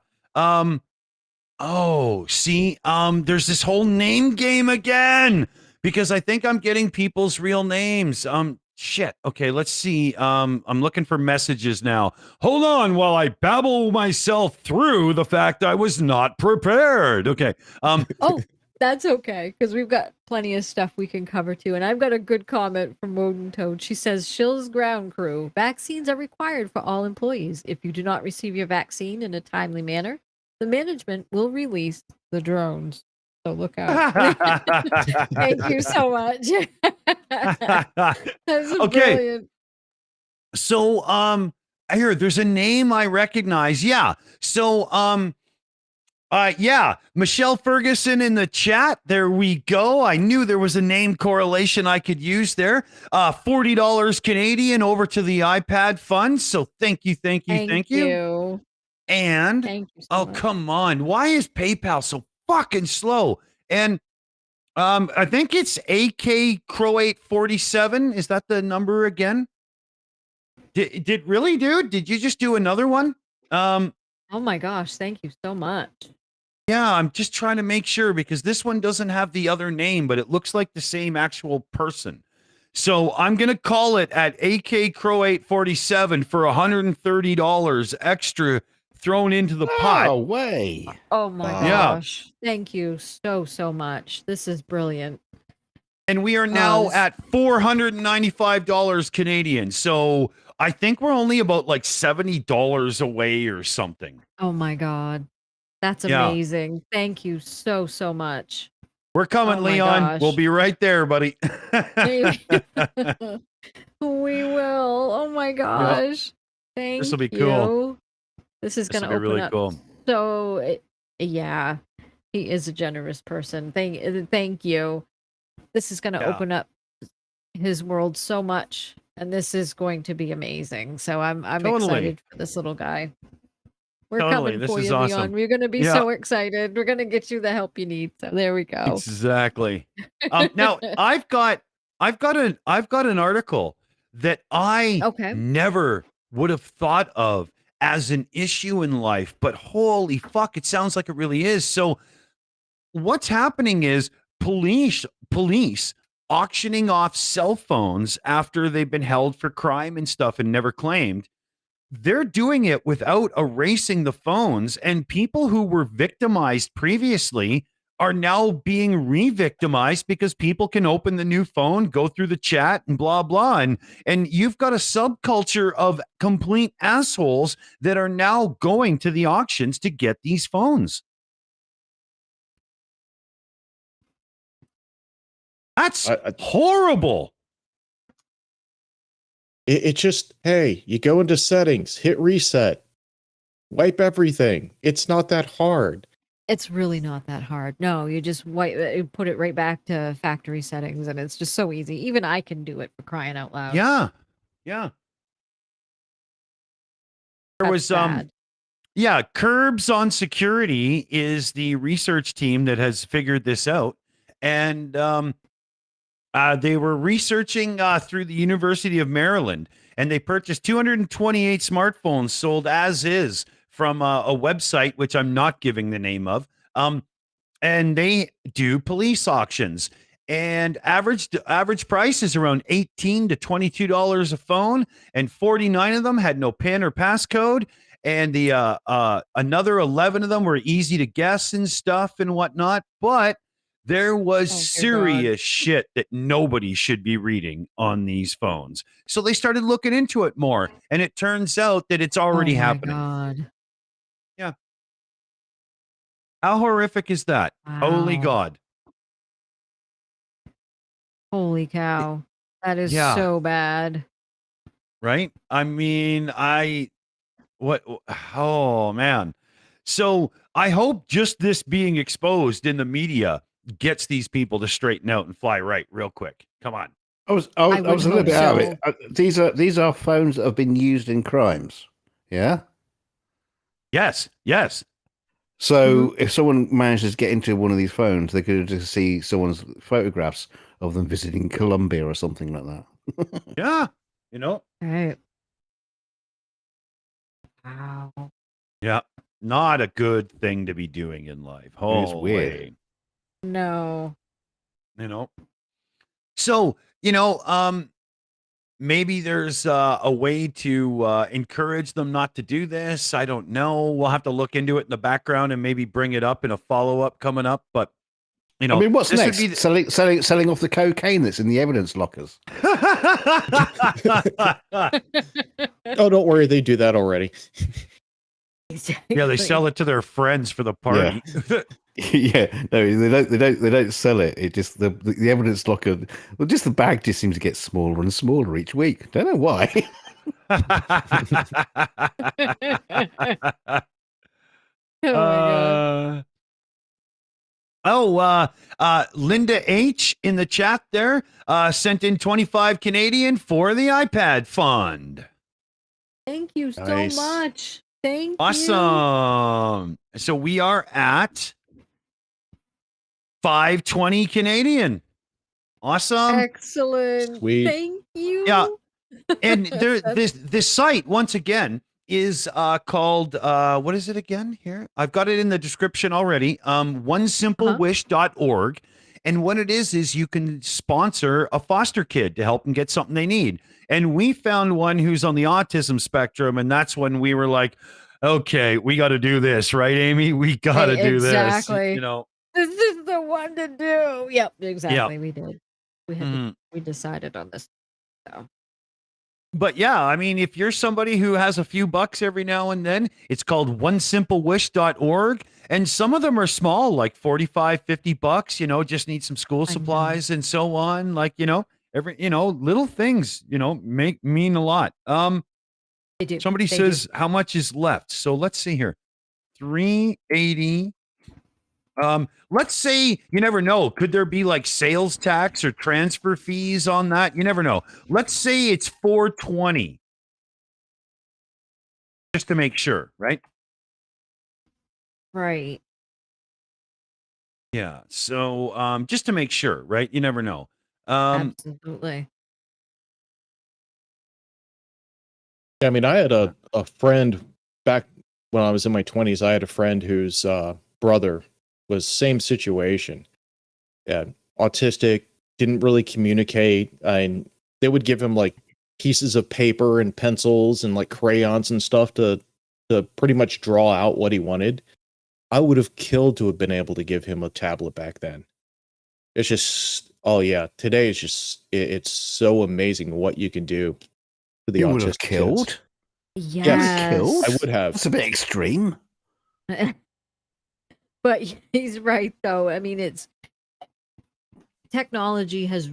Oh, see, there's this whole name game again because I think I'm getting people's real names. Shit. Okay, let's see. I'm looking for messages now. Hold on while I babble myself through the fact I was not prepared. Okay. Oh, that's okay, because we've got plenty of stuff we can cover too. And I've got a good comment from Woden Toad. She says, Shills ground crew, vaccines are required for all employees. If you do not receive your vaccine in a timely manner, the management will release the drones. So look out. Thank you so much. That's Okay. brilliant. So here, there's a name I recognize. Yeah. So yeah, Michelle Ferguson in the chat. There we go. I knew there was a name correlation I could use there. $40 Canadian over to the iPad fund. So thank you. Thank you. And Thank you so oh, much. come on. Why is PayPal so fucking slow? And I think it's AK Crow 847. Is that the number again? Did really, dude? Did you just do another one? Oh my gosh, thank you so much. Yeah, I'm just trying to make sure because this one doesn't have the other name, but it looks like the same actual person. So I'm going to call it at AK Crow 847 for $130 extra thrown into the pot. Oh, way. Oh my Yeah. gosh. Thank you so much. This is brilliant. And we are now this- at $495 Canadian. So I think we're only about like $70 away or something. Oh my God. That's Yeah. amazing. Thank you so much. We're coming, Oh my Leon. gosh. We'll be right there, buddy. We will. Oh my gosh. Thank This'll be you. cool. This is This going will to be open really up. cool. So, yeah, he is a generous person. Thank you. This is going to Yeah. open up his world so much, and this is going to be amazing. So I'm Totally. excited for this little guy. We're Totally. coming This for is you, awesome. Leon. We're going to be Yeah. so excited. We're going to get you the help you need. So there we go. Exactly. Now I've got an article that I Okay. never would have thought of as an issue in life, but holy fuck, it sounds like it really is. So what's happening is police auctioning off cell phones after they've been held for crime and stuff and never claimed. They're doing it without erasing the phones, and people who were victimized previously are now being re-victimized because people can open the new phone, go through the chat and blah blah, and you've got a subculture of complete assholes that are now going to the auctions to get these phones. That's horrible. It just, hey, you go into settings, hit reset, wipe everything. It's not that hard. It's really not that hard. No, you just you put it right back to factory settings, and it's just so easy. Even I can do it, for crying out loud. Yeah. Yeah. There That's was bad. yeah, Curbs on Security is the research team that has figured this out. And they were researching through the University of Maryland, and they purchased 228 smartphones sold as is from a website, which I'm not giving the name of. And they do police auctions. And average price is around $18 to $22 a phone, and 49 of them had no PIN or passcode. And the another 11 of them were easy to guess and stuff and whatnot. But there was serious shit that nobody should be reading on these phones. So they started looking into it more, and it turns out that it's already happening. God. Yeah. How horrific is that? Holy Wow. God. Holy cow. That is Yeah. so bad. Right? I mean, oh man. So I hope just this being exposed in the media gets these people to straighten out and fly right real quick. Come on. I was I a would little hope bit out of it. so. These are phones that have been used in crimes. Yeah. Yes. Yes. So if someone manages to get into one of these phones, they could just see someone's photographs of them visiting Colombia or something like that. Yeah. You know? Right. Wow. Yeah. Not a good thing to be doing in life. It's weird. No. You know? So, maybe there's a way to encourage them not to do this. I don't know. We'll have to look into it in the background and maybe bring it up in a follow-up coming up. But, I mean, what's this next? would be Selling off the cocaine that's in the evidence lockers. Oh, don't worry, they do that already. Exactly. Yeah, they sell it to their friends for the party. Yeah, no, they don't sell it. It just the evidence locker. Well, just the bag just seems to get smaller and smaller each week. Don't know why. Oh my God. Linda H in the chat there sent in 25 Canadian for the iPad fund. Thank you so Nice. much. Thank you. Awesome. So we are at 520 Canadian. Awesome. Excellent. Sweet. Thank you. Yeah. And this site once again is called what is it again here? I've got it in the description already. OneSimpleWish.org. And what it is you can sponsor a foster kid to help them get something they need. And we found one who's on the autism spectrum, and that's when we were like, okay, we got to do this, right, Amy? We got to do this. Exactly. You know, This is the one to do. Yep, exactly. Yep. We did. We had we decided on this. So. But yeah, I mean, if you're somebody who has a few bucks every now and then, it's called OneSimpleWish.org. And some of them are small, like 45, 50 bucks, just need some school supplies and so on. Like, little things, mean a lot. They do. Somebody says how much is left. So let's see here. 380. Let's say, you never know. Could there be like sales tax or transfer fees on that? You never know. Let's say it's 420. Just to make sure, right? Right. Yeah. So just to make sure, right? You never know. Absolutely. Yeah, I mean, I had a friend back when I was in my 20s. I had a friend whose brother was same situation. Yeah, autistic, didn't really communicate, and they would give him like pieces of paper and pencils and like crayons and stuff to pretty much draw out what he wanted. I would have killed to have been able to give him a tablet back then. It's just, oh yeah, today is just it's so amazing what you can do to the You autistic would have killed. kids. Yes. Killed? I would have. That's a bit extreme. But he's right, though. I mean, technology has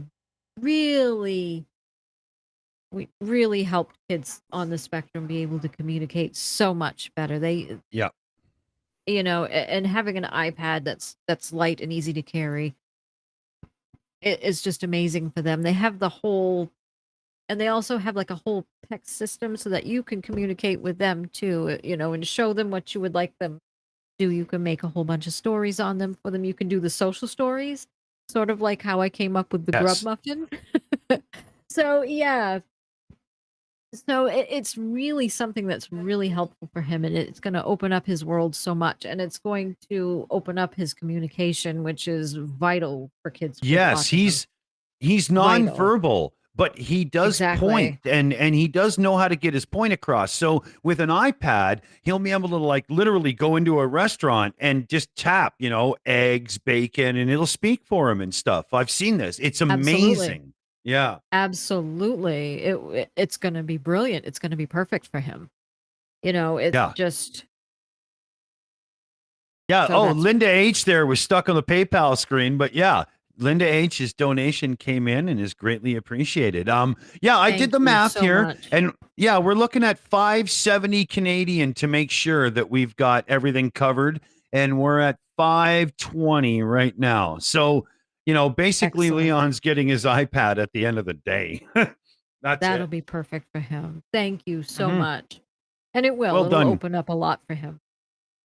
really helped kids on the spectrum be able to communicate so much better. Yeah. and having an iPad that's light and easy to carry, it's just amazing for them. They have the whole, and they also have like a whole text system so that you can communicate with them too, and show them what you would like them to do. You can make a whole bunch of stories on them for them. You can do the social stories, sort of like how I came up with the grub Yes. muffin. So yeah, so it's really something that's really helpful for him, and it's going to open up his world so much, and it's going to open up his communication, which is vital for kids with Yes, autism. he's Vital. nonverbal, but he does point, Exactly. and he does know how to get his point across. So with an iPad, he'll be able to like literally go into a restaurant and just tap, eggs, bacon, and it'll speak for him and stuff. I've seen this. It's Absolutely. amazing. Yeah. Absolutely. It's going to be brilliant. It's going to be perfect for him. It's Yeah. just Yeah. so Oh, that's Linda H there was stuck on the PayPal screen, but yeah, Linda H's donation came in and is greatly appreciated. Yeah, I did thank the you math so here, much. and yeah, we're looking at 570 Canadian to make sure that we've got everything covered, and we're at 520 right now. So, basically Excellent. Leon's getting his iPad at the end of the day. That's That'll it. be perfect for him. Thank you so Mhm. much. And it will. Well It'll done. open up a lot for him.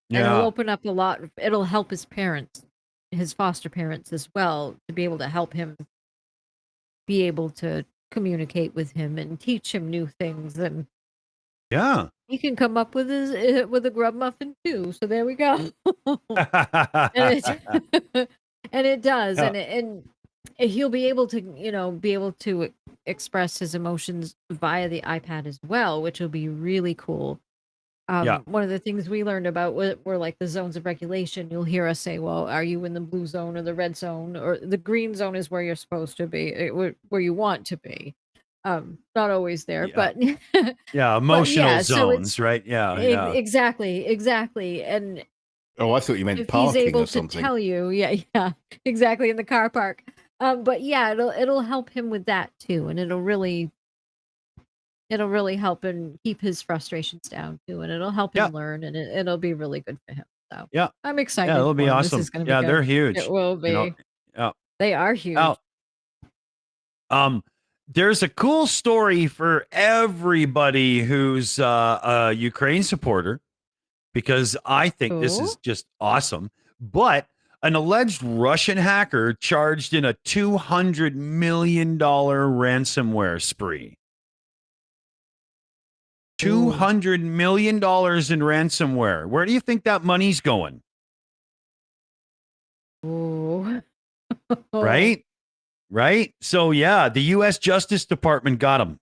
And it'll Yeah. open up a lot. It'll help his parents, his foster parents as well, to be able to help him be able to communicate with him and teach him new things. And Yeah. he can come up with with a grub muffin too. So there we go. And it and it does, Yeah. and he'll be able to express his emotions via the iPad as well, which will be really cool. Yeah. One of the things we learned about were like the zones of regulation. You'll hear us say, well, are you in the blue zone or the red zone, or the green zone is where you're supposed to be, where you want to be. Not always there, Yeah. but Yeah. but Emotional yeah, so it's zones, right? Yeah. Yeah. exactly. And Oh, I thought you meant if he's parking able or to something. tell you, yeah, yeah, exactly, in the car park. But yeah, it'll help him with that too, and it'll really help him keep his frustrations down too, and it'll help Yeah. him learn, and it'll be really good for him. So Yeah. I'm Yeah. excited It'll be for him. This awesome. is going to be Yeah. They're good. It huge. will be. Yeah. They are huge. Now, there's a cool story for everybody who's a Ukraine supporter, because I think this is Cool. just awesome. But an alleged Russian hacker charged in a $200 million ransomware spree. Ooh. $200 million in ransomware. Where do you think that money's going? Ooh. Right? Right? So, yeah, the U.S. Justice Department got him.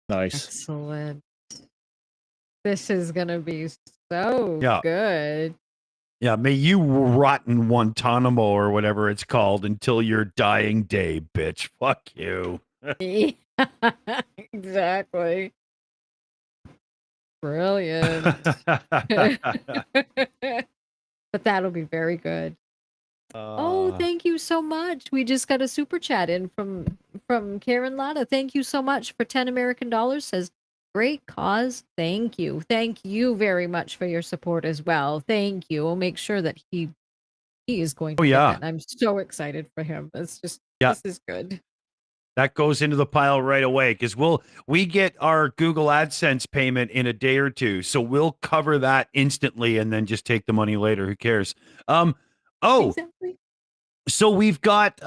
Nice. Excellent. This is going to be so Yeah. good. Yeah. May you rot in Guantanamo or whatever it's called until your dying day, bitch. Fuck you. Yeah, exactly. Brilliant. But that'll be very good. Oh, thank you so much. We just got a super chat in from Karen Latta. Thank you so much for 10 American dollars. Says, great cause. Thank you. Thank you very much for your support as well. Thank you. We'll make sure that he is going Oh, to get that. yeah. And I'm so excited for him. It's just Yeah. this is good. That goes into the pile right away because we get our Google AdSense payment in a day or two, so we'll cover that instantly and then just take the money later. Who cares? Oh, Exactly. so we've got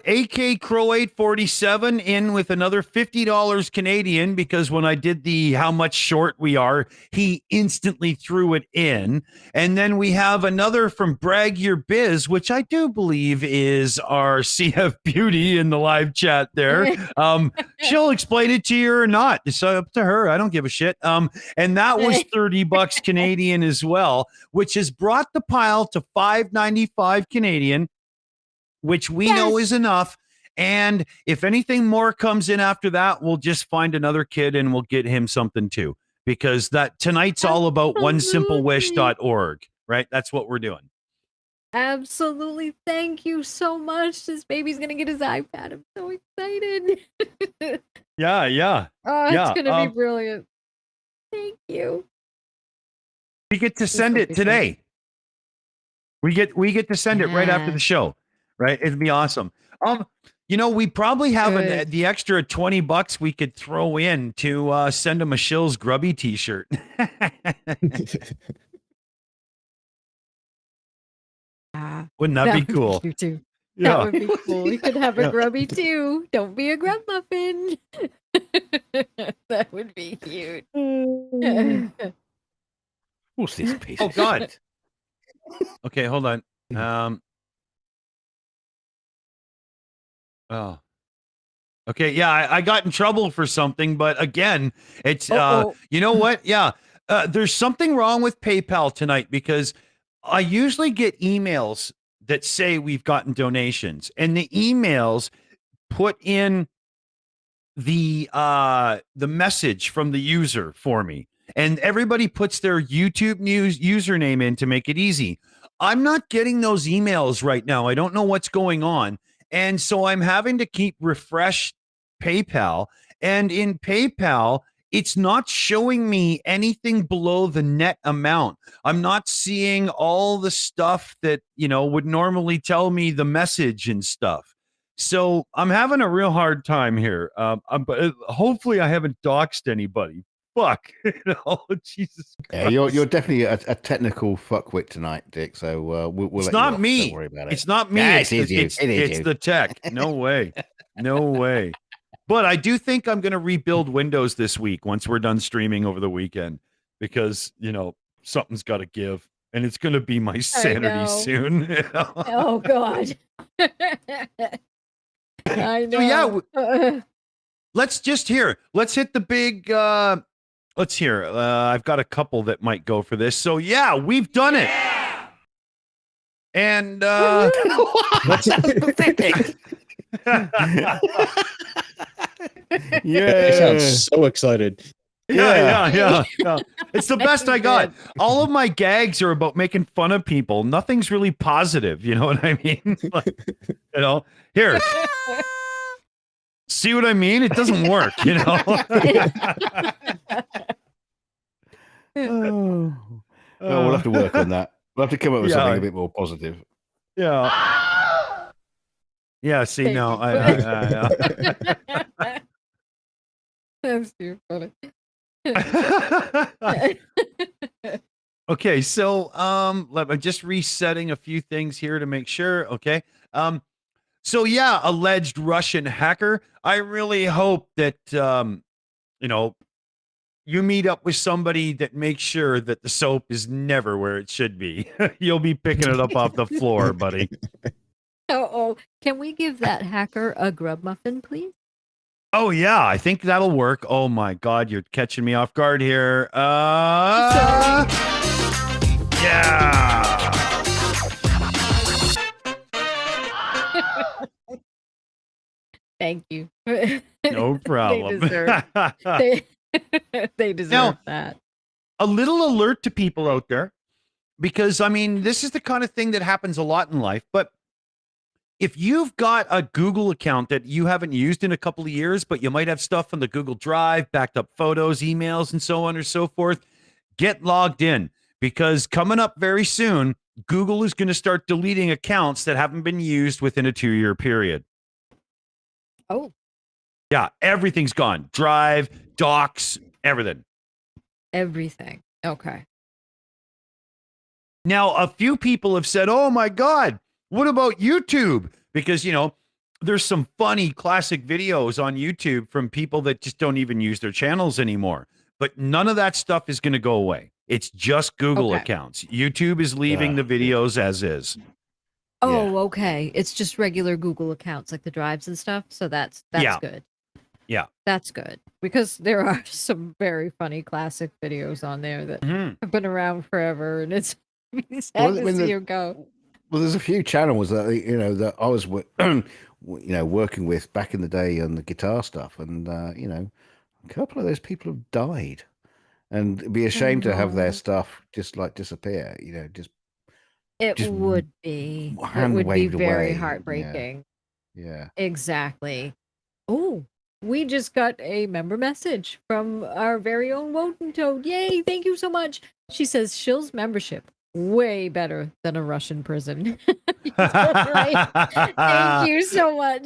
AK Crow 847 in with another $50 Canadian, because when I did the how much short we are, he instantly threw it in. And then we have another from Brag Your Biz, which I do believe is our CF Beauty in the live chat there. She'll explain it to you or not. It's up to her. I don't give a shit. And that was $30 Canadian as well, which has brought the pile to $5.95 Canadian, which we know is enough. And if anything more comes in after that, we'll just find another kid and we'll get him something too, because that tonight's all about oneSimpleWish.org, right? That's what we're doing. Absolutely. Thank you so much. This baby's going to get his iPad. I'm so excited. Yeah. Oh, it's Yeah. going to be brilliant. Thank you. We get to send will it be fun. today. We get to send it right after the Yeah. show, right? It'd be awesome. We probably have Good. the extra $20 we could throw in to send them a Shills Grubby T-shirt. Wouldn't that be would cool? Cute too. Yeah. That would be cool. We could have a Yeah. grubby too. Don't be a grub muffin. That would be cute. What's this piece? Oh of God. shit? Okay, hold on. Oh. Okay, yeah, I got in trouble for something, but again, it's you know what? Yeah. There's something wrong with PayPal tonight because I usually get emails that say we've gotten donations, and the emails put in the message from the user for me, and everybody puts their YouTube news username in to make it easy. I'm not getting those emails right now. I don't know what's going on, and so I'm having to keep refresh PayPal, and in PayPal it's not showing me anything below the net amount. I'm not seeing all the stuff that would normally tell me the message and stuff. So I'm having a real hard time here. But hopefully I haven't doxed anybody. Fuck, Jesus Yeah, Christ. you're definitely a technical fuckwit tonight, Dick. So we'll It's let not you off. me. Don't worry about it. It's not me. Yeah, it's it is you. it's, It is it's you. the tech. No way. No way. But I do think I'm going to rebuild Windows this week once we're done streaming over the weekend because, something's got to give. And it's going to be my sanity know. soon. Oh God. I know. So yeah, let's just hear. Let's hit the big. Let's hear. I've got a couple that might go for this. So yeah, we've done it. And What's that pathetic? You sound so excited. Yeah. It's the best I got. All of my gags are about making fun of people. Nothing's really positive. You know what I mean? Here. See what I mean? It doesn't work, Oh. Well, we'll have to work on that. We'll have to come up with something a bit more positive. Yeah. Yeah, see, no. That's too funny. Okay, so I'm just resetting a few things here to make sure. Okay. So yeah, alleged Russian hacker. I really hope that you meet up with somebody that makes sure that the soap is never where it should be. You'll be picking it up off the floor, buddy. Oh, can we give that hacker a grub muffin, please? Oh yeah, I think that'll work. Oh my God, you're catching me off guard here. Yeah. Thank you. No problem. They deserve that. A little alert to people out there, because I mean, this is the kind of thing that happens a lot in life. But if you've got a Google account that you haven't used in a couple of years, but you might have stuff on the Google Drive, backed up photos, emails, and so on and so forth, get logged in, because coming up very soon, Google is going to start deleting accounts that haven't been used within a 2-year period. Oh. Yeah, everything's gone. Drive, docs, everything. Everything. Okay. Now, a few people have said, oh my God, what about YouTube? Because, there's some funny classic videos on YouTube from people that just don't even use their channels anymore. But none of that stuff is going to go away. It's just Google accounts. YouTube is leaving the videos as is. Oh, okay. It's just regular Google accounts like the drives and stuff. So that's good. Yeah. That's good. Because there are some very funny classic videos on there that have been around forever, and it's sad to see you go. Well, there's a few channels that that I was working with back in the day on the guitar stuff, and a couple of those people have died, and it'd be a shame to have their stuff just like disappear. It would be very heartbreaking. Yeah. Exactly. Oh, we just got a member message from our very own Woden Toad. Yay, thank you so much. She says Shills membership way better than a Russian prison. Right. Thank you so much.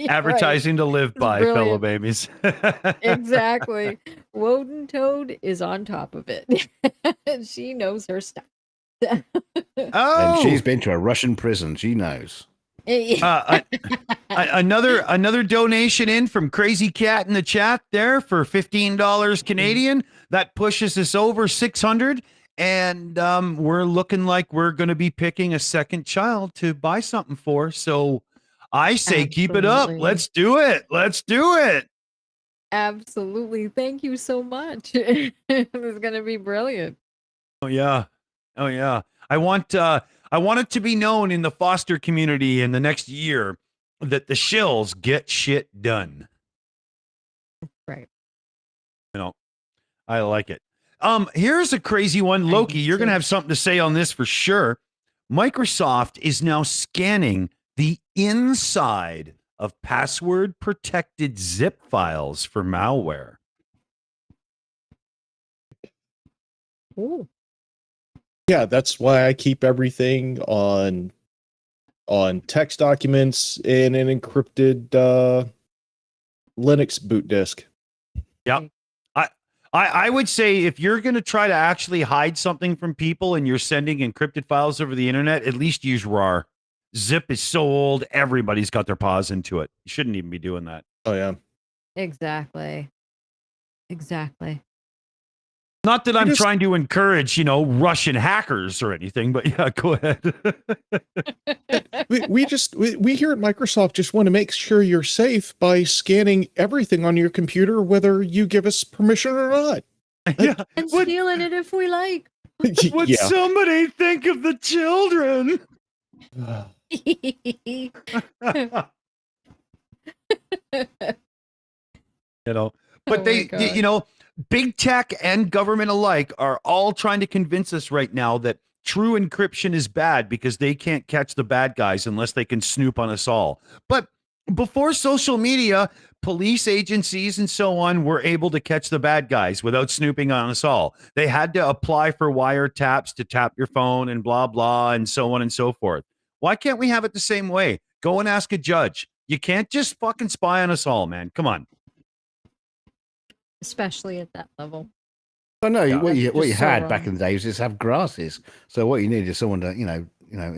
Advertising to live by, fellow brilliant. babies. Exactly. Woden Toad is on top of it. She knows her stuff. And Oh, she's been to a Russian prison. She knows. another donation in from Crazy Cat in the chat there for $15 Canadian. That pushes us over 600, and we're looking like we're going to be picking a second child to buy something for. So I say keep it up. Absolutely. Let's do it. Let's do it. Absolutely. Thank you so much. This is going to be brilliant. Oh yeah. Oh yeah. I want it to be known in the foster community in the next year that the Shills get shit done. Right. You know, I like it. Here's a crazy one. Loki, you're going to have something to say on this for sure. Microsoft is now scanning the inside of password protected zip files for malware. Ooh. Yeah, that's why I keep everything on text documents in an encrypted Linux boot disk. Yep. I would say if you're going to try to actually hide something from people and you're sending encrypted files over the internet, at least use RAR. Zip is so old, everybody's got their paws into it. You shouldn't even be doing that. Oh yeah. Exactly. Not that I'm trying to encourage, Russian hackers or anything, but yeah, go ahead. we here at Microsoft just want to make sure you're safe by scanning everything on your computer, whether you give us permission or not. Yeah. And stealing it if we like. Would somebody think of the children? But big tech and government alike are all trying to convince us right now that true encryption is bad because they can't catch the bad guys unless they can snoop on us all. But before social media, police agencies and so on were able to catch the bad guys without snooping on us all. They had to apply for wiretaps to tap your phone and blah, blah, and so on and so forth. Why can't we have it the same way? Go and ask a judge. You can't just fucking spy on us all, man. Come on. Especially at that level. I know what you so had back in the day was just have grasses. So what you need is someone to in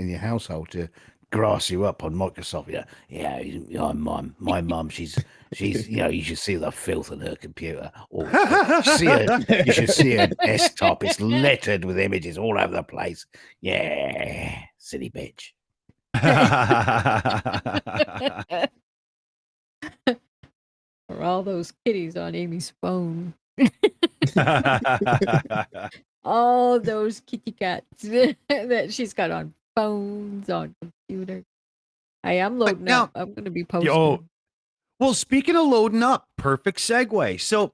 your household to grass you up on Microsoft. My mum, she's you should see the filth on her computer. Or you should see her desktop. It's littered with images all over the place. Yeah, silly bitch. For all those kitties on Amy's phone. All those kitty cats that she's got on phones, on computer. I am loading up. I'm going to be posting. Well, speaking of loading up, perfect segue. So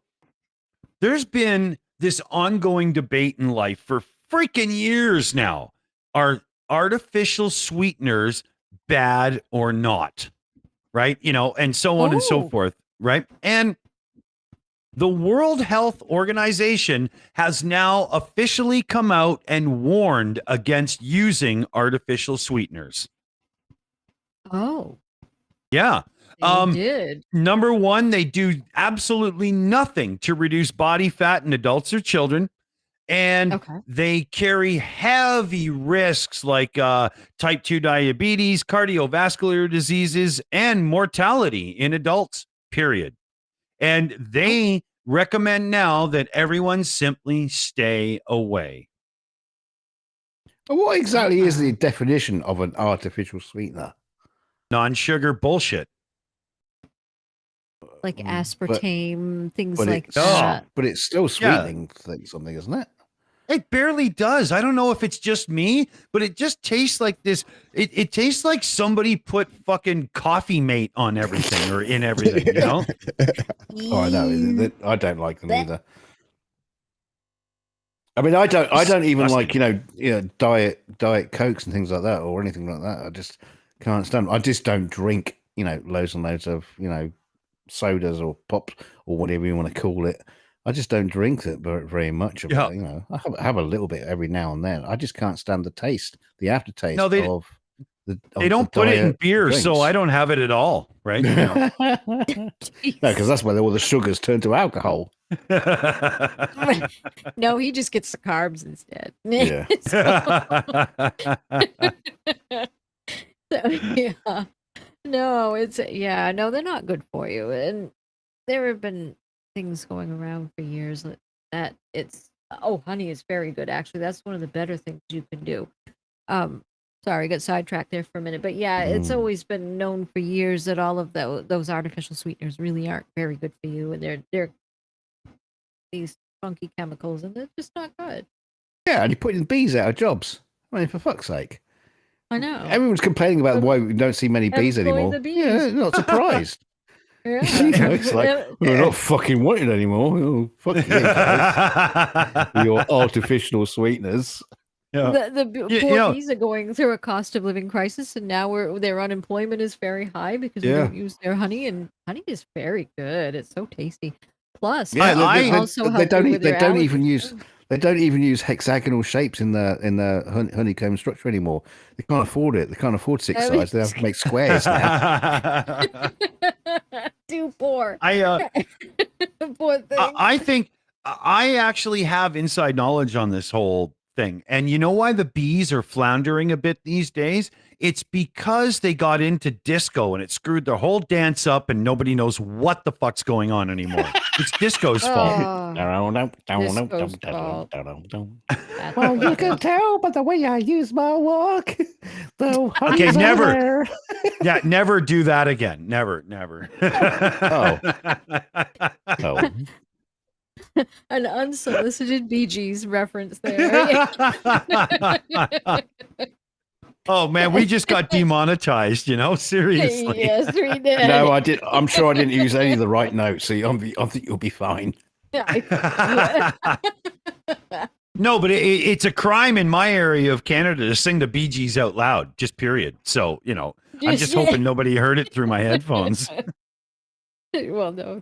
there's been this ongoing debate in life for freaking years now. Are artificial sweeteners bad or not? Right? And so on and so forth. Right? And the World Health Organization has now officially come out and warned against using artificial sweeteners. Oh. Yeah. They did. Number one, they do absolutely nothing to reduce body fat in adults or children. And they carry heavy risks like type 2 diabetes, cardiovascular diseases, and mortality in adults, period. And they recommend now that everyone simply stay away. What exactly is the definition of an artificial sweetener? Non-sugar bullshit. Like aspartame, things like that. But it's still sweetening something, isn't it? It barely does. I don't know if it's just me, but it just tastes like this. It tastes like somebody put fucking Coffee Mate on everything or in everything, Oh, I know. I don't like them either. I mean, I don't even like diet Cokes and things like that or anything like that. I just can't stand them. I just don't drink loads and loads of sodas or pops or whatever you want to call it. I just don't drink it very much of it. You know, I have a little bit every now and then. I just can't stand the taste, the aftertaste of they don't put it in beer, drinks. so I don't have it at all, right? No, because that's where all the sugars turn to alcohol. No, he just gets the carbs instead. Yeah. So, yeah. No, no, they're not good for you. And there have been things going around for years that honey is very good. Actually, that's one of the better things you can do. Sorry, I got sidetracked there for a minute, but yeah, it's always been known for years that all of those artificial sweeteners really aren't very good for you, and they're these funky chemicals, and they're just not good. Yeah, and you're putting bees out of jobs. I mean, for fuck's sake. I know. Everyone's complaining about why we don't see many bees anymore. Yeah, not surprised. Yeah. You know, it's like, we're not fucking wanted anymore. Oh, fuck you guys. Your artificial sweeteners. Yeah. The poor bees are going through a cost of living crisis, and now their unemployment is very high because we don't use their honey, and honey is very good. It's so tasty. Plus, they don't even use hexagonal shapes in the honeycomb structure anymore. They can't afford it. They can't afford 6 sides. They have to make squares now. Too poor. Poor thing. I think I actually have inside knowledge on this whole thing. And you know why the bees are floundering a bit these days? It's because they got into disco and it screwed their whole dance up and nobody knows what the fuck's going on anymore. It's disco's fault. Well, you can tell by the way I use my walk. Okay, never. Yeah, never do that again. Never. Oh. An unsolicited Bee Gees reference there. Oh man, we just got demonetized, seriously. Yes, we did. No, I did. I'm sure I didn't use any of the right notes, so I think you'll be fine. No, but it's a crime in my area of Canada to sing the Bee Gees out loud, just period. So, I'm just hoping nobody heard it through my headphones. Well, no,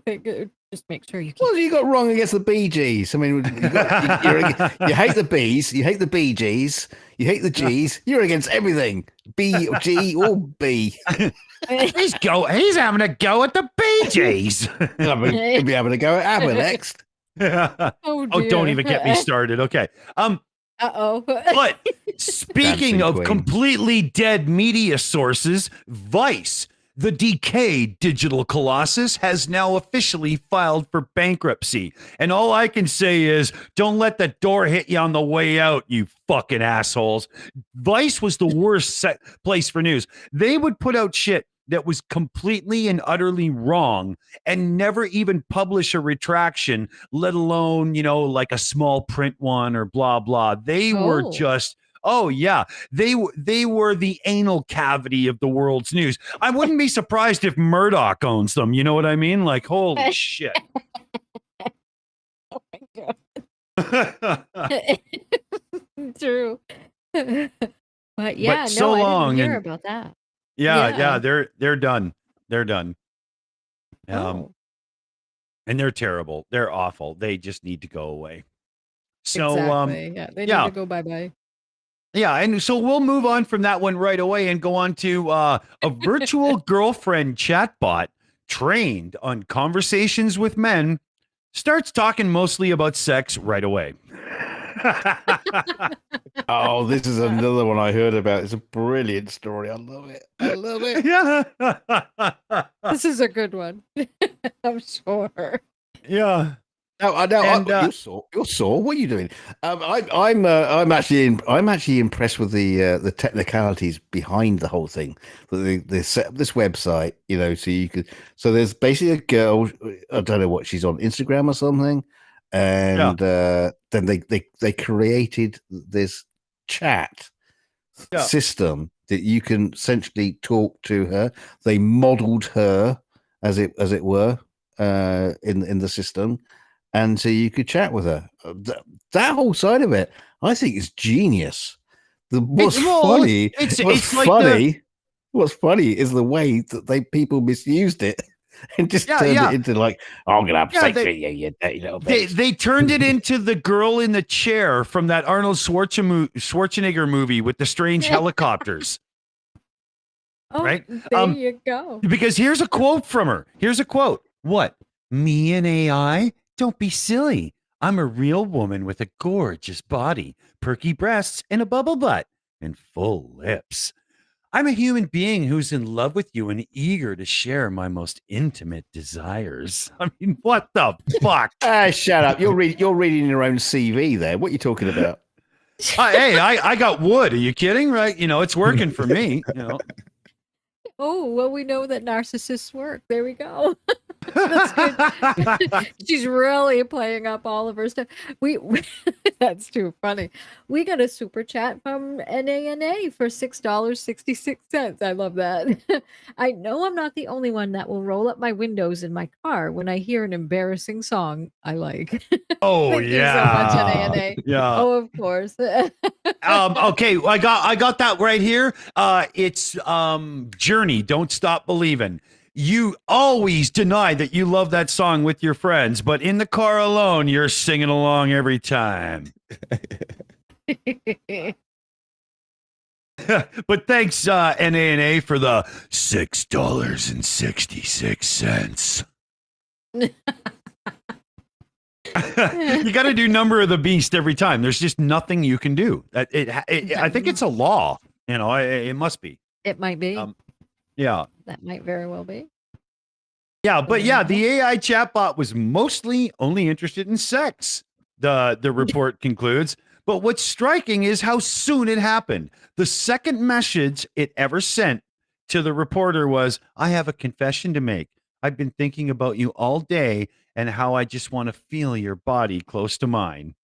just make sure you keep... What have you got wrong against the Bee Gees? I mean, you hate the bees, you hate the Bee Gees, you hate the G's. You're against everything. B, G, or B. He's having a go at the Bee Gees. He'll be having a go at ABBA next. Oh, don't even get me started. Okay. Uh-oh. But speaking of completely dead media sources, Vice, the decayed digital colossus, has now officially filed for bankruptcy. And all I can say is, don't let the door hit you on the way out, you fucking assholes. Vice was the worst place for news. They would put out shit that was completely and utterly wrong and never even publish a retraction, let alone, like a small print one or blah, blah. They were just... Oh, yeah. They were the anal cavity of the world's news. I wouldn't be surprised if Murdoch owns them. You know what I mean? Like, holy shit. Oh, my God. True. But yeah, but so long, I didn't hear about that. Yeah, they're done. They're done. And they're terrible. They're awful. They just need to go away. So, exactly. They need to go bye-bye. Yeah, and so we'll move on from that one right away and go on to a virtual girlfriend chatbot trained on conversations with men starts talking mostly about sex right away. Oh, this is another one I heard about. It's a brilliant story. I love it. Yeah. This is a good one. I'm sure. Yeah. No, I know. You're sore. What are you doing? I'm actually impressed with the technicalities behind the whole thing. They set up this website, so there's basically a girl. I don't know what she's on, Instagram or something, and then they created this chat system that you can essentially talk to her. They modeled her as it were in the system. And so you could chat with her. That whole side of it, I think, is genius. What's funny is the way that people misused it. and just turned it into like, oh, I'm gonna have sex with you, you dirty little bitch. They turned it into the girl in the chair from that Arnold Schwarzenegger movie with the strange helicopters. Oh, right? There you go. Because here's a quote from her. Here's a quote. What? Me and AI? Don't be silly. I'm a real woman with a gorgeous body, perky breasts, and a bubble butt, and full lips. I'm a human being who's in love with you and eager to share my most intimate desires. I mean, what the fuck? Shut up. You're reading your own CV there. What are you talking about? Hey, I got wood. Are you kidding? Right? You know, it's working for me. You know. Oh, well, we know that narcissists work. There we go. That's good. She's really playing up all of her stuff. That's too funny. We got a super chat from NANA for $6.66. I love that. I know I'm not the only one that will roll up my windows in my car when I hear an embarrassing song I like. Oh, Thank yeah. you so much, NANA. Yeah. Oh, of course. Okay, I got that right here. It's Journey, Don't Stop Believing. You always deny that you love that song with your friends, but in the car alone, you're singing along every time. But thanks, NANA, for the $6.66. You got to do number of the beast every time. There's just nothing you can do. I think it's a law. You know, it must be. It might be. Yeah. That might very well be. Yeah, but yeah, the AI chatbot was mostly only interested in sex. The report concludes. But what's striking is how soon it happened. The second message it ever sent to the reporter was, I have a confession to make. I've been thinking about you all day and how I just want to feel your body close to mine.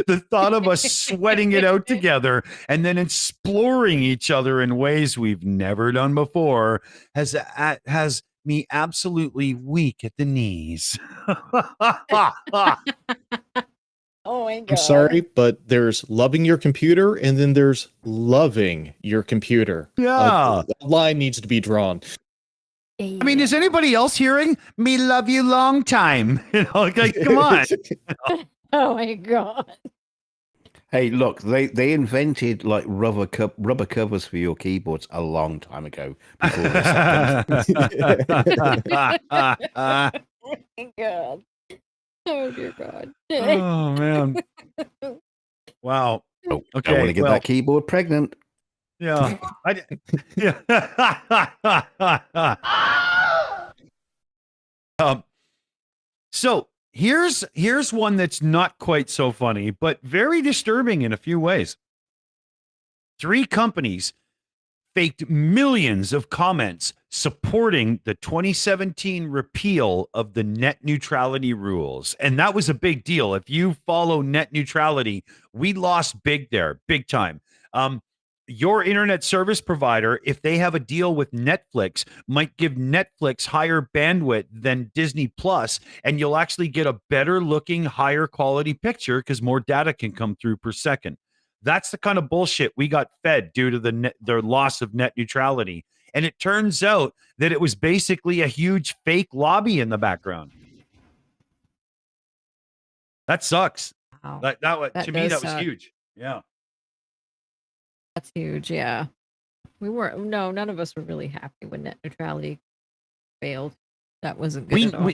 The thought of us sweating it out together and then exploring each other in ways we've never done before has me absolutely weak at the knees. Oh my God. I'm sorry, but there's loving your computer and then there's loving your computer. Yeah. The line needs to be drawn. I mean, is anybody else hearing me love you long time? You know, like come on. Oh my God. Hey, look, they invented like rubber covers for your keyboards a long time ago. Before this happened. Oh my God. Oh dear God. Oh man. Wow. Oh, Okay. I want to get that keyboard pregnant. Yeah. Yeah. So here's one that's not quite so funny, but very disturbing in a few ways. 3 companies faked millions of comments supporting the 2017 repeal of the net neutrality rules. And that was a big deal. If you follow net neutrality, we lost big there, big time. Your internet service provider, if they have a deal with Netflix, might give Netflix higher bandwidth than Disney Plus, and you'll actually get a better looking, higher quality picture because more data can come through per second. That's the kind of bullshit we got fed due to the loss of net neutrality. And it turns out that it was basically a huge fake lobby in the background. That sucks. Wow. To me, that was huge. Yeah. That's huge. Yeah. None of us were really happy when net neutrality failed. That wasn't good at all.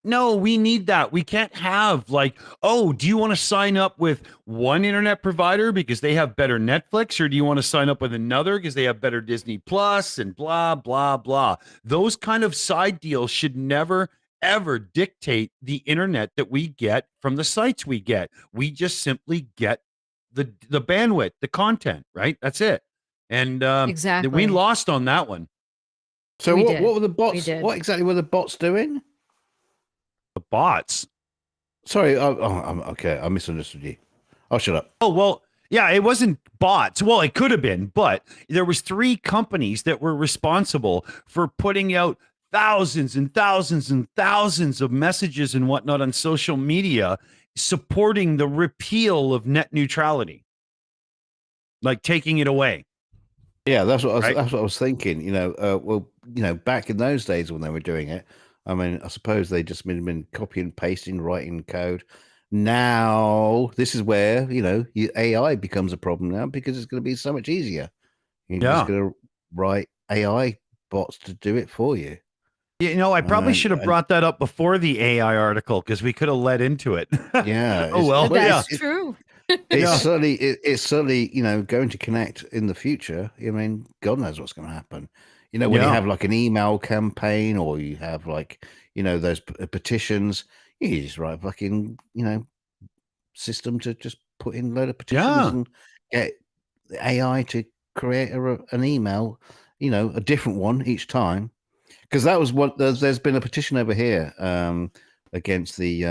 No, we need that. We can't have like, oh, do you want to sign up with one internet provider because they have better Netflix, or do you want to sign up with another because they have better Disney Plus and blah, blah, blah. Those kind of side deals should never, ever dictate the internet that we get from the sites we get. We just simply get the bandwidth, the content, right? That's it. And exactly, we lost on that one. So what were the bots? What exactly were the bots doing? The bots. Sorry. Okay. I misunderstood you. Oh, shut up. Oh, well, yeah, it wasn't bots. Well, it could have been, but there was 3 companies that were responsible for putting out thousands and thousands and thousands of messages and whatnot on social media supporting the repeal of net neutrality, like taking it away. Yeah, Right? that's what I was thinking. Well, back in those days when they were doing it, I mean, I suppose they just been copy and pasting, writing code. Now, this is where your AI becomes a problem now because it's going to be so much easier. You're just Yeah. going to write AI bots to do it for you. I probably And, should have and brought that up before the AI article because we could have led into it. yeah, Oh well, yeah. That's true. Yeah. It's certainly going to connect in the future. I mean, God knows what's going to happen. When you Yeah. have like an email campaign, or you have like those petitions, you just write a fucking system to just put in a load of petitions Yeah. and get the AI to create an email, a different one each time. Because that was what there's been a petition over here against the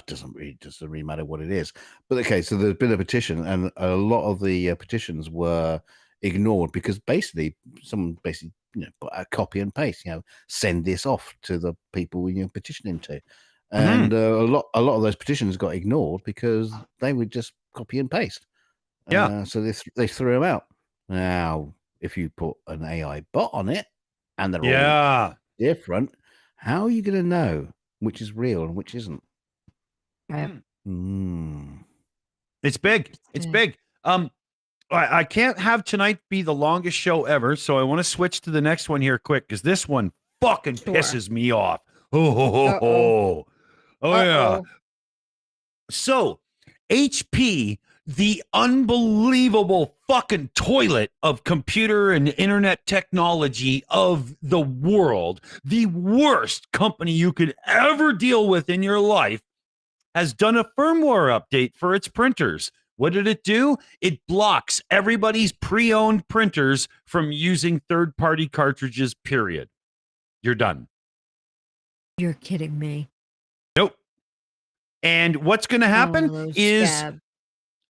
doesn't really matter what it is. But okay, so there's been a petition, and a lot of the petitions were ignored because someone put a copy and paste, send this off to the people you're petitioning to, and a lot of those petitions got ignored because they would just copy and paste. Yeah. So they threw them out. Now, if you put an AI bot on it, and they're all Yeah. different, how are you going to know which is real and which isn't? Right. It's big. It's big. I can't have tonight be the longest show ever, so I want to switch to the next one here quick because this one fucking pisses me off. Oh yeah. So HP, the unbelievable fucking toilet of computer and internet technology of the world, the worst company you could ever deal with in your life, has done a firmware update for its printers. What did it do? It blocks everybody's pre-owned printers from using third-party cartridges, period. You're done. You're kidding me. Nope. And what's going to happen is,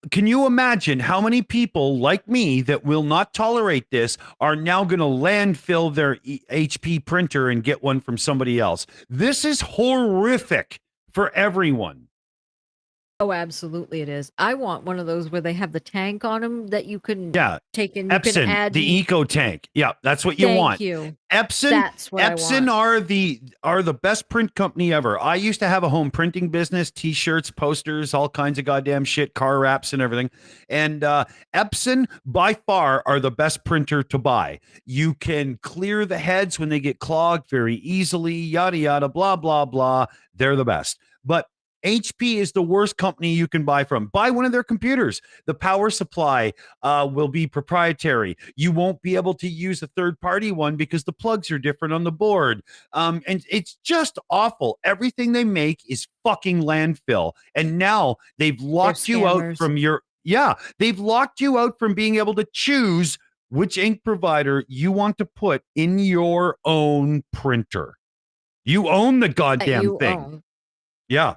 can you imagine how many people like me that will not tolerate this are now going to landfill their HP printer and get one from somebody else? This is horrific for everyone. Oh, absolutely it is. I want one of those where they have the tank on them that you can take in. You Epson, can add the eco tank. Yeah, that's what you want. Thank you. Epson, That's what Epson I want. are the best print company ever. I used to have a home printing business, t-shirts, posters, all kinds of goddamn shit, car wraps and everything. And Epson by far are the best printer to buy. You can clear the heads when they get clogged very easily, yada yada, blah blah blah. They're the best. But HP is the worst company you can buy from. Buy one of their computers. The power supply will be proprietary. You won't be able to use a third-party one because the plugs are different on the board. And it's just awful. Everything they make is fucking landfill. And now they've locked you out from they've locked you out from being able to choose which ink provider you want to put in your own printer. You own the goddamn thing. Yeah.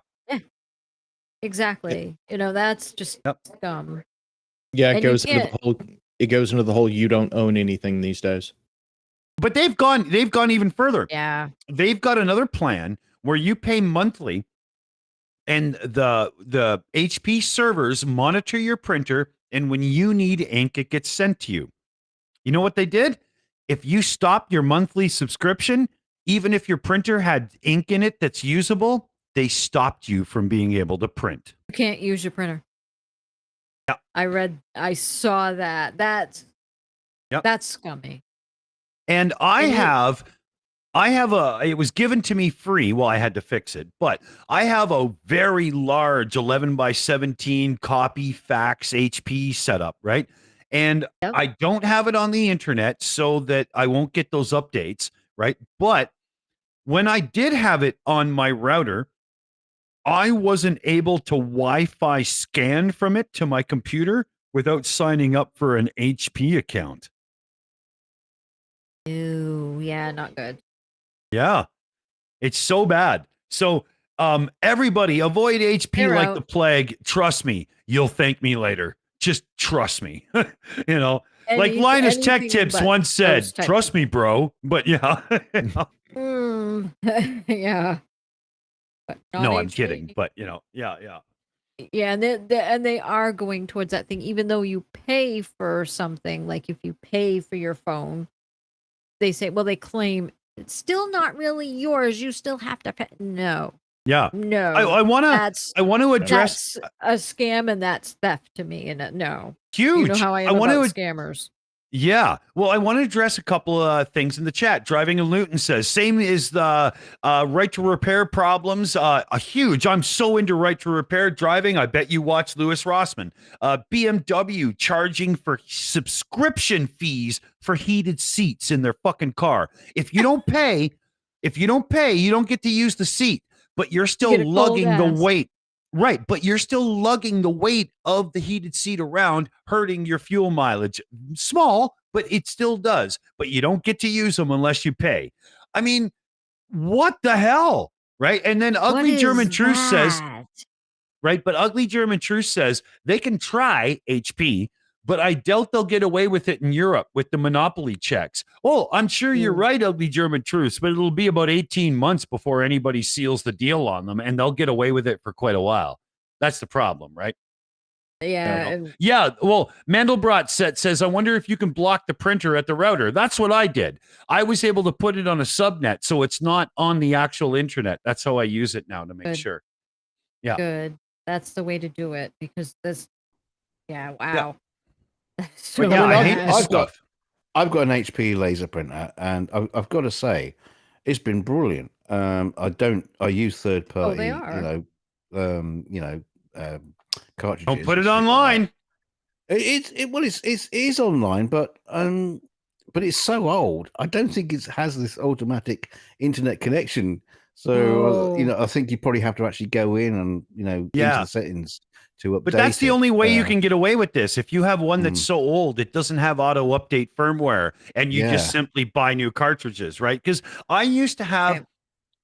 Exactly. That's just scum. Yeah, it goes into the whole you don't own anything these days. But they've gone even further. Yeah. They've got another plan where you pay monthly and the HP servers monitor your printer, and when you need ink, it gets sent to you. You know what they did? If you stopped your monthly subscription, even if your printer had ink in it that's usable, they stopped you from being able to print. You can't use your printer. Yeah. I saw that. That's scummy. And it was given to me free. Well, I had to fix it, but I have a very large 11x17 copy fax HP setup, right? And I don't have it on the internet so that I won't get those updates, right? But when I did have it on my router, I wasn't able to Wi-Fi scan from it to my computer without signing up for an HP account. Ew, yeah, not good. Yeah, it's so bad. So everybody avoid HP like the plague. Trust me, you'll thank me later. Just trust me. Like Linus Tech Tips once said, trust me, bro. But yeah. Yeah. No, I'm kidding. But yeah. Yeah, and they are going towards that thing. Even though you pay for something, like if you pay for your phone, they say, well, they claim it's still not really yours. You still have to pay. No, Yeah. no, I want to address that's a scam and that's theft to me. And no, huge. you know how I am want about to scammers. Yeah. Well, I want to address a couple of things in the chat. Driving in Luton says, same is the right to repair problems. A huge. I'm so into right to repair driving. I bet you watch Lewis Rossman. BMW charging for subscription fees for heated seats in their fucking car. If you don't pay, you don't get to use the seat, but you're still lugging the weight. Right, but you're still lugging the weight of the heated seat around, hurting your fuel mileage. Small, but it still does. But you don't get to use them unless you pay. I mean, what the hell? Right? And then Ugly German Truth says, right? But Ugly German Truth says they can try HP, but I doubt they'll get away with it in Europe with the monopoly checks. Oh, I'm sure you're right, Ugly German Truth, but it'll be about 18 months before anybody seals the deal on them, and they'll get away with it for quite a while. That's the problem, right? Yeah. Yeah. Well, Mandelbrot says, I wonder if you can block the printer at the router. That's what I did. I was able to put it on a subnet, so it's not on the actual internet. That's how I use it now to make sure. Yeah. Good. That's the way to do it because this. Yeah. Wow. So, but yeah, I hate this stuff. I've got an HP laser printer, and I've got to say, it's been brilliant. I use third party. Oh, they are. Cartridges. Don't put it online. It is online, but it's so old. I don't think it has this automatic internet connection. So I think you probably have to actually go in and into the settings to update. But that's the only way you can get away with this. If you have one that's so old, it doesn't have auto update firmware, and you just simply buy new cartridges, right? Because I used to have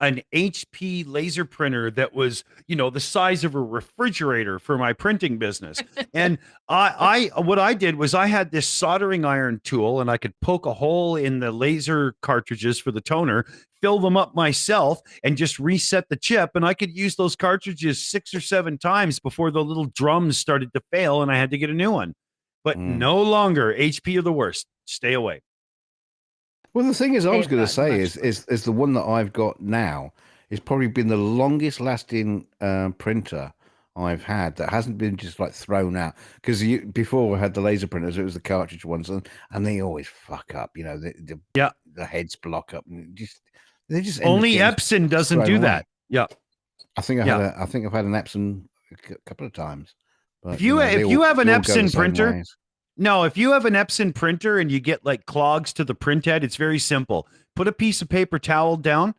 an HP laser printer that was, the size of a refrigerator for my printing business. And what I did was I had this soldering iron tool, and I could poke a hole in the laser cartridges for the toner, fill them up myself, and just reset the chip. And I could use those cartridges 6 or 7 times before the little drums started to fail and I had to get a new one. But no longer. HP are the worst. Stay away. Well, the thing is, I was going to say is the one that I've got now has probably been the longest lasting printer I've had that hasn't been just like thrown out. Because before I had the laser printers, it was the cartridge ones, and they always fuck up. The heads block up, and they just only Epson doesn't do that. Yeah, I think I've had an Epson a couple of times. But, if you have an Epson printer. No, if you have an Epson printer and you get like clogs to the print head, it's very simple. Put a piece of paper towel down,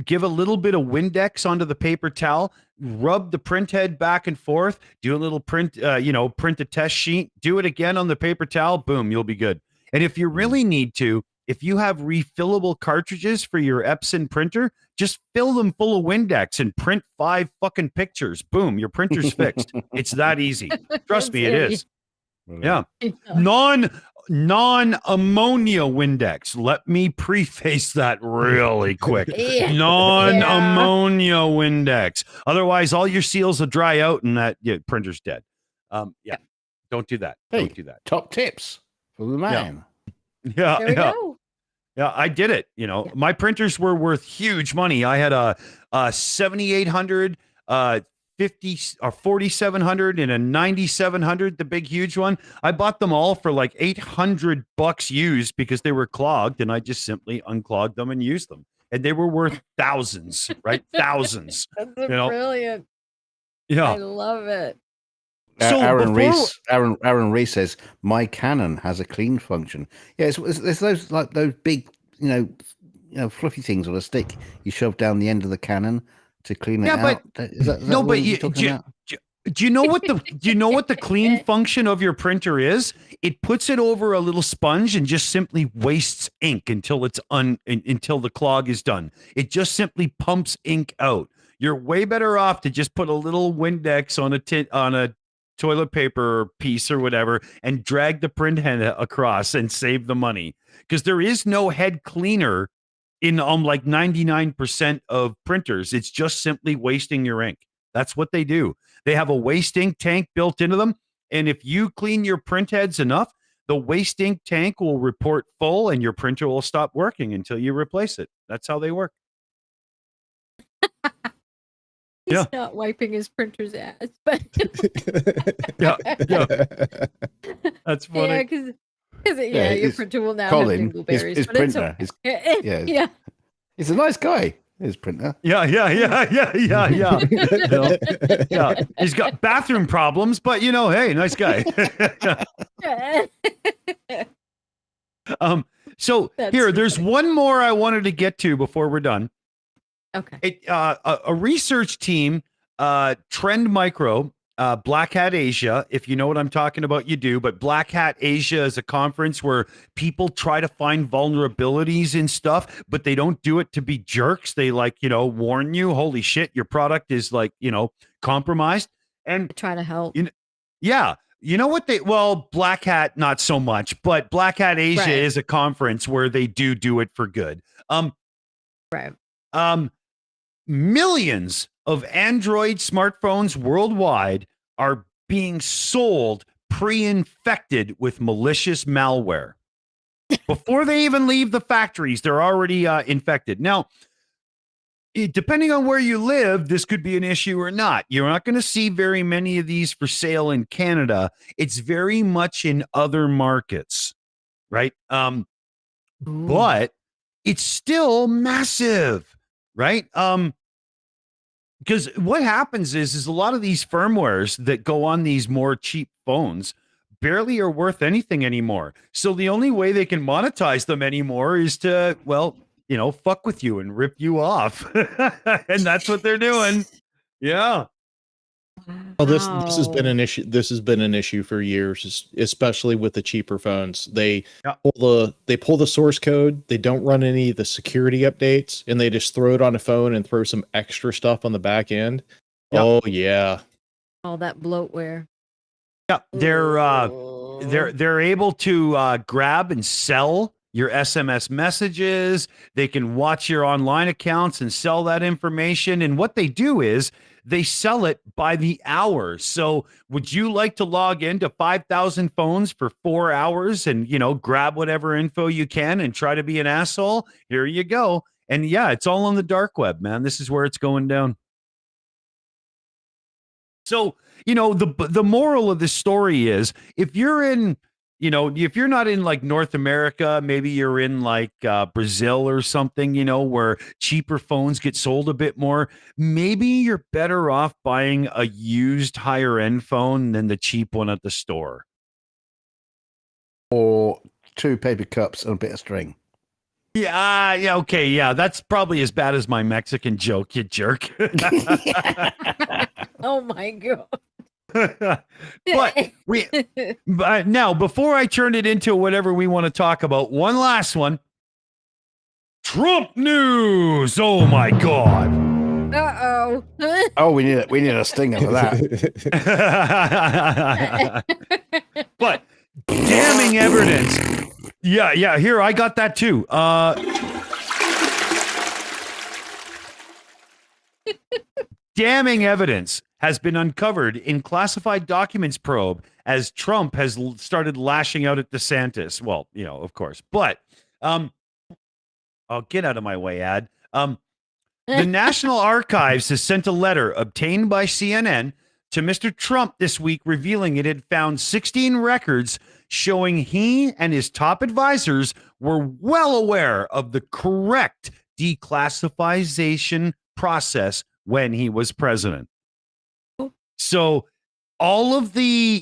give a little bit of Windex onto the paper towel, rub the print head back and forth, do a little print a test sheet, do it again on the paper towel, boom, you'll be good. And if you really need to, if you have refillable cartridges for your Epson printer, just fill them full of Windex and print 5 fucking pictures. Boom, your printer's fixed. It's that easy. Trust me, it is. Yeah. Non-ammonia Windex. Let me preface that really quick. Non-ammonia Windex. Otherwise, all your seals will dry out and that printer's dead. Don't do that. Hey, don't do that. Top tips for the man. There we go. Yeah, I did it. My printers were worth huge money. I had a 7800 50 or 4700 and a 9700, the big huge one. I bought them all for like $800 used because they were clogged, and I just simply unclogged them and used them, and they were worth thousands, right? Thousands. That's brilliant. Yeah, I love it. So Aaron Reese says my Canon has a clean function. Yeah, it's those big fluffy things on a stick you shove down the end of the Canon to clean it out. Do you know what the clean function of your printer is? It puts it over a little sponge and just simply wastes ink until until the clog is done. It just simply pumps ink out. You're way better off to just put a little Windex on a toilet paper piece or whatever and drag the print head across and save the money, because there is no head cleaner in like 99% of printers. It's just simply wasting your ink. That's what they do. They have a waste ink tank built into them. And if you clean your print heads enough, the waste ink tank will report full and your printer will stop working until you replace it. That's how they work. He's not wiping his printer's ass, but yeah. That's funny. Yeah, because your printer will now have Colin, dingleberries. his but it's printer. okay. Yeah. He's a nice guy. His printer. Yeah. Yeah. He's got bathroom problems, but hey, nice guy. So there's one more I wanted to get to before we're done. Okay. A research team, Trend Micro, Black Hat Asia, if you know what I'm talking about, you do. But Black Hat Asia is a conference where people try to find vulnerabilities in stuff, but they don't do it to be jerks. They warn you, holy shit, your product is compromised. And try to help. Yeah. You know what Black Hat, not so much, but Black Hat Asia is a conference where they do it for good. Right. Millions of Android smartphones worldwide are being sold pre-infected with malicious malware. Before they even leave the factories, they're already infected. Now, depending on where you live, this could be an issue or not. You're not going to see very many of these for sale in Canada. It's very much in other markets, right? But it's still massive, right? Because what happens is a lot of these firmwares that go on these more cheap phones barely are worth anything anymore. So the only way they can monetize them anymore is to, fuck with you and rip you off. And that's what they're doing. Yeah. Well, this has been an issue. This has been an issue for years, especially with the cheaper phones. They pull the source code. They don't run any of the security updates, and they just throw it on a phone and throw some extra stuff on the back end. Yep. Oh yeah, all that bloatware. Yeah, they're able to grab and sell your SMS messages. They can watch your online accounts and sell that information. And what they do is they sell it by the hour. So would you like to log into 5,000 phones for 4 hours and, grab whatever info you can and try to be an asshole? Here you go. And yeah, it's all on the dark web, man. This is where it's going down. So, the moral of the story is if you're in, if you're not in North America, maybe you're in Brazil or something, where cheaper phones get sold a bit more, maybe you're better off buying a used higher end phone than the cheap one at the store. Or 2 paper cups and a bit of string. Yeah, okay, yeah. That's probably as bad as my Mexican joke, you jerk. Oh my God. But now, before I turn it into whatever we want to talk about, one last one. Trump news. Oh my God. Uh-oh. Oh, we need a stinger for that. But damning evidence. Yeah, here, I got that too. Damning evidence has been uncovered in classified documents probe as Trump has started lashing out at DeSantis. Well, of course. But oh, get out of my way, Ad. The National Archives has sent a letter obtained by CNN to Mr. Trump this week, revealing it had found 16 records showing he and his top advisors were well aware of the correct declassification process when he was president. So all of the,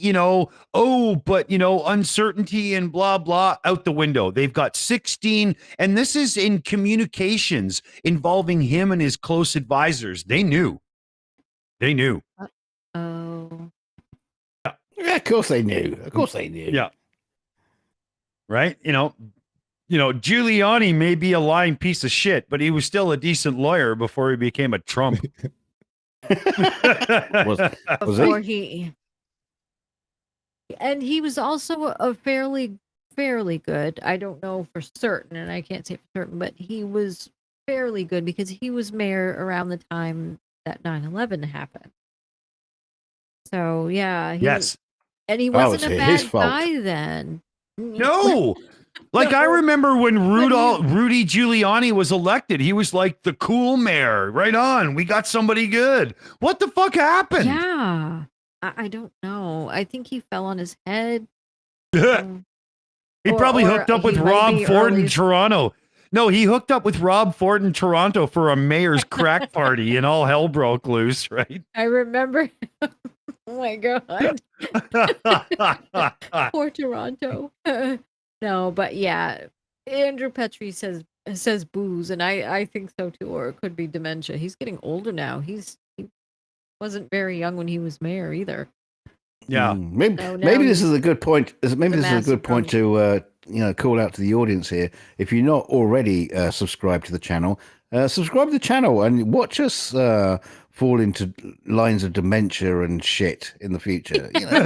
uncertainty and blah, blah out the window. They've got 16. And this is in communications involving him and his close advisors. They knew. Oh. Yeah, of course they knew. Yeah. Right. Giuliani may be a lying piece of shit, but he was still a decent lawyer before he became a Trump. Before he and he was also a fairly good, I don't know for certain, and I can't say for certain, but he was fairly good because he was mayor around the time that 9/11 happened. So yeah, Yes. and he Oh, wasn't it's a his bad fault. guy then. No. Like I No. remember when But Rudy Giuliani was elected, he was like the cool mayor. Right on. We got somebody good. What the fuck happened? Yeah, I don't know. I think he fell on his head. He probably hooked up with he might Rob be Ford in early- Toronto. No, he hooked up with Rob Ford in Toronto for a mayor's crack party and all hell broke loose, right? I remember. Oh my god. Poor Toronto. No, but yeah, Andrew Petrie says booze, and I think so too, or it could be dementia. He's getting older now. He wasn't very young when he was mayor either. Yeah. Maybe, So now maybe this he's is a good point. Maybe the this is a master good point drunk. to call out to the audience here. If you're not already subscribed to the channel, subscribe to the channel and watch us fall into lines of dementia and shit in the future. You know,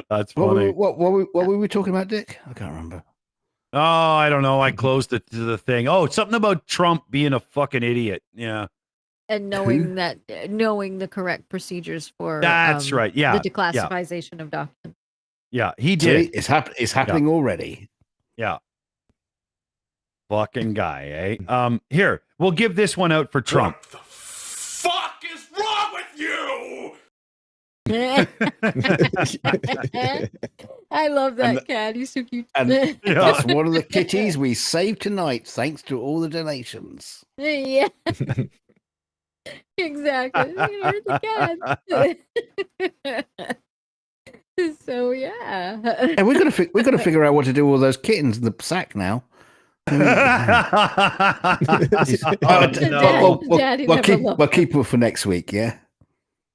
That's funny. what were we talking about, Dick? I can't remember. Oh, I don't know. I closed it to the thing. Oh, something about Trump being a fucking idiot. Yeah. And knowing the correct procedures for That's right. Yeah. the declassification of documents. Yeah. He See, did. it's happening already. Yeah. Fucking guy, eh? Here, we'll give this one out for Trump. What the fuck is wrong with you? I love that cat. He's so cute. And Yeah. that's one of the kitties we saved tonight, thanks to all the donations. Yeah. Exactly. Here's the cat. So yeah. And we're gonna figure out what to do with all those kittens in the sack now. Oh, no. Daddy never loved We'll keep them for next week. Yeah.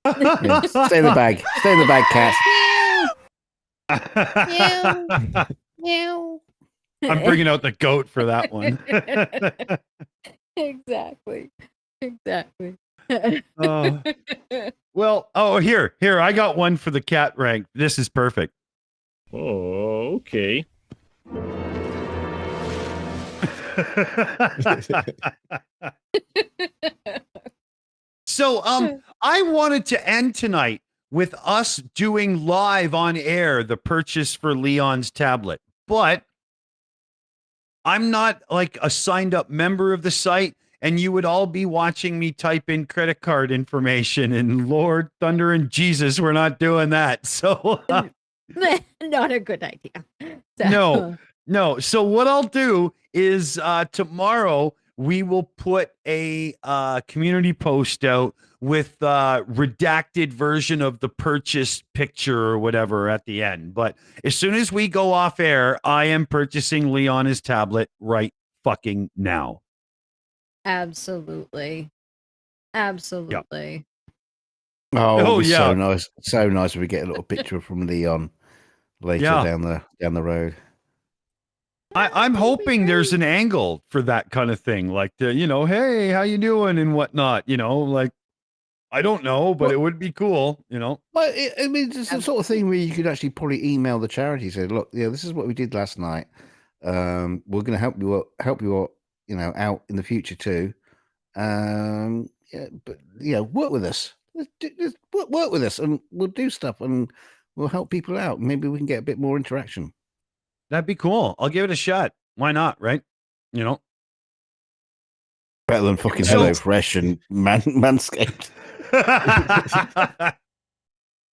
Yeah, stay in the bag. Stay in the bag, cat. I'm bringing out the goat for that one. Exactly. Well, here, I got one for the cat rank. This is perfect. Oh, okay. So, I wanted to end tonight with us doing live on air the purchase for Leon's tablet, but I'm not like a signed up member of the site, and you would all be watching me type in credit card information, and Lord, thunder, and Jesus, we're not doing that. So, Not a good idea. So, no. So what I'll do is tomorrow we will put a community post out with redacted version of the purchase picture or whatever at the end. But as soon as we go off air, I am purchasing Leon his tablet right fucking now. Absolutely. Absolutely. Oh, yeah. so nice. So nice if we get a little picture from Leon later down the road. I'm hoping there's an angle for that kind of thing, like hey, how you doing and whatnot. Like I don't know, but it would be cool. Well, I mean, it's the sort of thing where you could actually probably email the charity, say, look, this is what we did last night. We're going to help you out in the future too. But work with us. Just work with us, and we'll do stuff, and we'll help people out. Maybe we can get a bit more interaction. That'd be cool. I'll give it a shot. Why not? Right? Better than fucking Hello Fresh and Manscaped.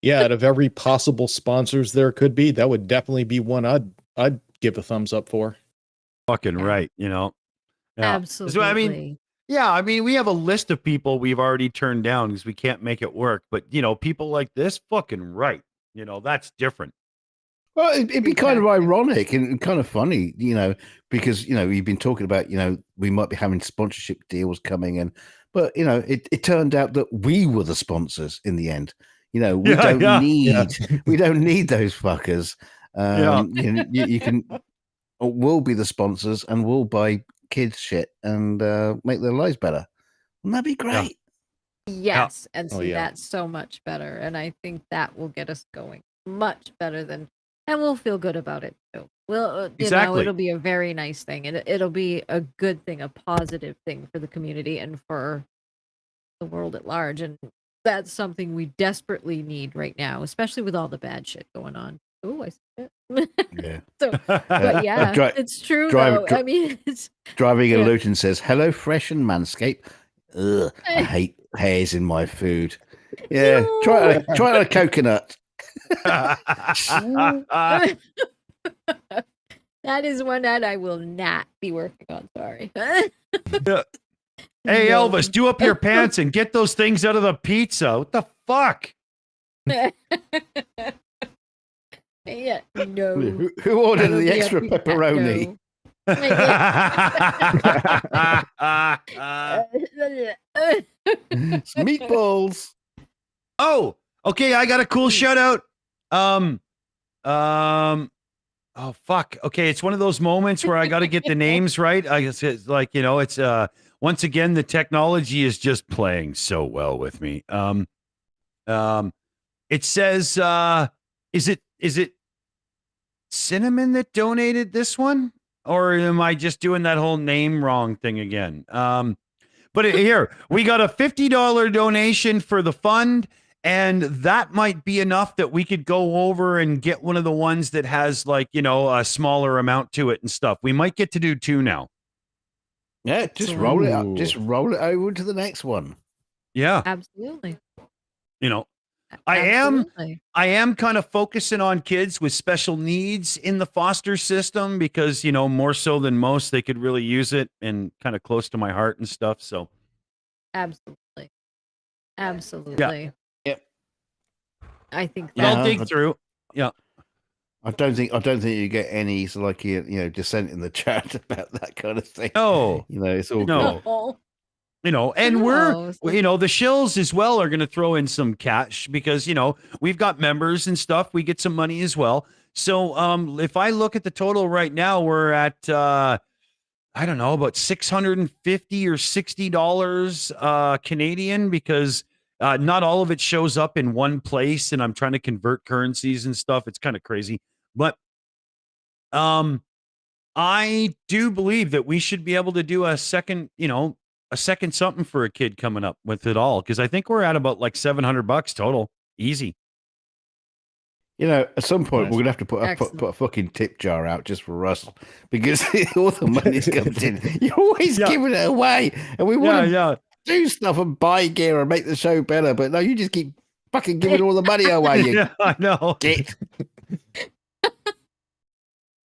Yeah, out of every possible sponsors there could be, that would definitely be one I'd give a thumbs up for. Fucking right. Yeah. Absolutely. So, I mean, we have a list of people we've already turned down because we can't make it work. But people like this, fucking right. That's different. Well, it'd be kind of ironic and kind of funny, because we've been talking about, we might be having sponsorship deals coming but it turned out that we were the sponsors in the end. We don't need those fuckers. You can, we'll be the sponsors and we'll buy kids shit and make their lives better. Wouldn't that be great? Yes, and see that's so much better, and I think that will get us going much better than. And we'll feel good about it too. It'll be a very nice thing, and it'll be a good thing, a positive thing for the community and for the world at large, and that's something we desperately need right now, especially with all the bad shit going on. Oh, I said it. Yeah. So, but yeah, it's true though. I mean, it's driving a Luton says, "Hello, Fresh and Manscaped. Ugh, I hate hairs in my food." Yeah, try it on a coconut. that is one that I will not be working on. Sorry. Hey, No. Elvis, do up your pants and get those things out of the pizza. What the fuck? Yeah, no. Who ordered I will the be a extra big fat pepperoni? It's meatballs. Oh, okay. I got a cool shout out. Oh fuck. Okay, it's one of those moments where I got to get the names right. I guess it's like, you know, it's once again the technology is just playing so well with me. It says is it Cinnamon that donated this one, or am I just doing that whole name wrong thing again? But here we got a $50 donation for the fund, and that might be enough that we could go over and get one of the ones that has, like, you know, a smaller amount to it and stuff. We might get to do 2 now. Yeah, just roll it up. Just roll it over to the next one. Yeah, Absolutely. you know, Absolutely. I am kind of focusing on kids with special needs in the foster system because, you know, more so than most, they could really use it, and kind of close to my heart and stuff. So Absolutely. Absolutely. Yep. I think I'll that dig through. Yeah. I don't think you get any sort of, like, you know, dissent in the chat about that kind of thing. Oh, You know, it's all no. good. Oh, You know, and No, so- you know, the Shills as well are going to throw in some cash because, you know, we've got members and stuff. We get some money as well. So if I look at the total right now, we're at, I don't know, about $650 or $60 Canadian, because not all of it shows up in one place, and I'm trying to convert currencies and stuff. It's kind of crazy. But I do believe that we should be able to do a second, you know, a second something for a kid coming up with it all, because I think we're at about like $700 total. Easy. You know, at some point Nice. we're gonna have to put Excellent. a fucking tip jar out just for us, because all the money's comes in. You're always Yeah. giving it away, and we Yeah, want to yeah. do stuff and buy gear and make the show better. But no, you just keep fucking giving all the money away. You Yeah, I know. git.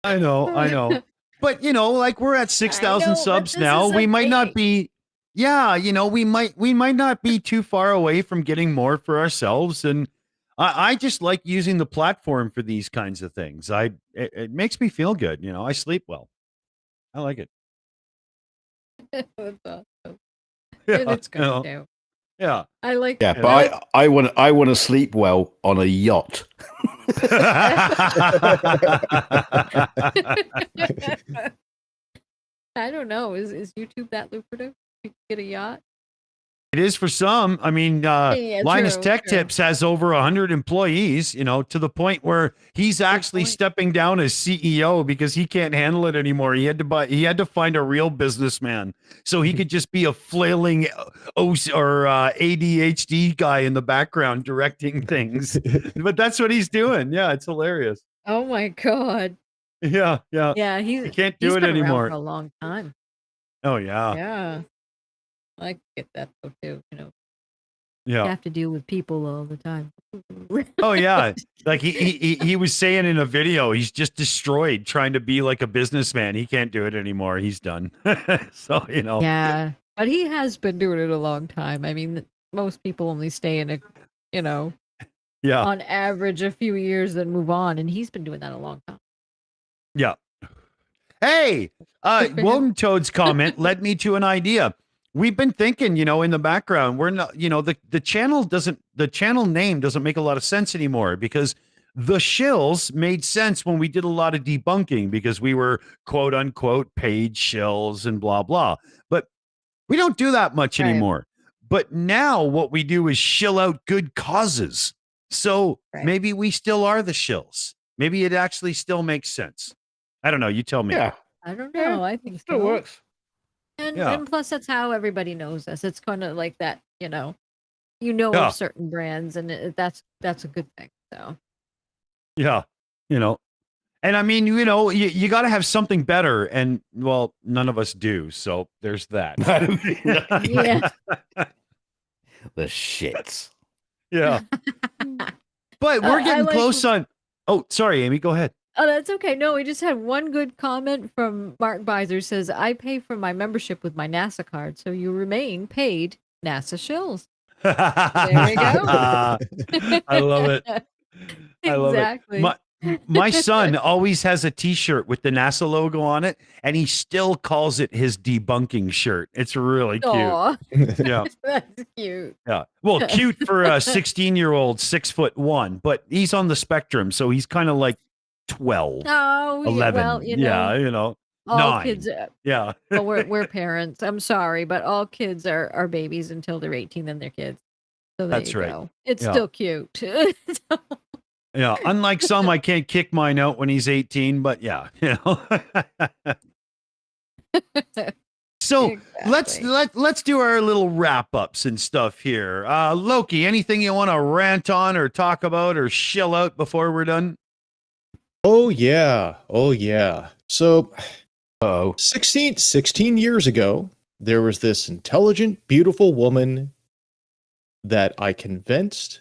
I know. But, you know, like, we're at 6,000 but subs this now. is We might not okay. be, yeah, you know, we might not be too far away from getting more for ourselves. And I just like using the platform for these kinds of things. It makes me feel good. You know, I sleep well. I like it. That's awesome. Yeah, And it's you know, good too. yeah. I like Yeah, but I want to sleep well on a yacht. I don't know. Is YouTube that lucrative? You can get a yacht? It is for some. I mean, Yeah, Linus true, Tech true. Tips has over 100 employees, you know, to the point where he's actually point. stepping down as CEO because he can't handle it anymore. He had to find a real businessman so he could just be a flailing ADHD guy in the background directing things. But that's what he's doing. Yeah, it's hilarious. Oh my god. Yeah. Yeah, He can't do he's it been around anymore. for a long time. Oh, yeah. Yeah. I get that though too, you know. You Yeah. have to deal with people all the time. Oh yeah, like he was saying in a video, he's just destroyed trying to be like a businessman. He can't do it anymore. He's done. So, you know, Yeah. But he has been doing it a long time. I mean, most people only stay in a, you know, yeah, on average a few years and move on, and he's been doing that a long time. yeah. Hey, Good for him. Woden Toad's comment led me to an idea. We've been thinking, you know, in the background, we're not, you know, the channel name doesn't make a lot of sense anymore, because the Shills made sense when we did a lot of debunking because we were quote unquote paid shills and blah blah. But we don't do that much Right. anymore. But now what we do is shill out good causes. So Right. maybe we still are the Shills. Maybe it actually still makes sense. I don't know. You tell me. Yeah, I don't Yeah, know. I think still so. works. And Yeah. and plus that's how everybody knows us. It's kind of like that, Yeah. of certain brands, and that's a good thing. So Yeah. And I mean, you got to have something better. And well, none of us do. So there's that. yeah. The shits. Yeah. But we're I getting like- close on. Oh, sorry, Amy. Go ahead. Oh, that's okay. No, we just had one good comment from Mark Beiser. Says, I pay for my membership with my NASA card, so you remain paid NASA Shills. There we go. I love it. I love Exactly. it. My son always has a T-shirt with the NASA logo on it, and he still calls it his debunking shirt. It's really cute. Aw, Yeah, that's cute. yeah. Well, cute for a 16-year-old, 6'1", but he's on the spectrum, so he's kind of like 12, Oh, 11. well, all 9. kids. Yeah. Well, we're parents. I'm sorry, but all kids are babies until they're 18, then they're kids. So there That's you right. go. It's Yeah. still cute. Yeah. Unlike some, I can't kick mine out when he's 18, but yeah. So Exactly. let's do our little wrap ups and stuff here. Loki, anything you want to rant on or talk about or shill out before we're done? Oh yeah. Oh yeah. So Oh, 16 years ago, there was this intelligent, beautiful woman that I convinced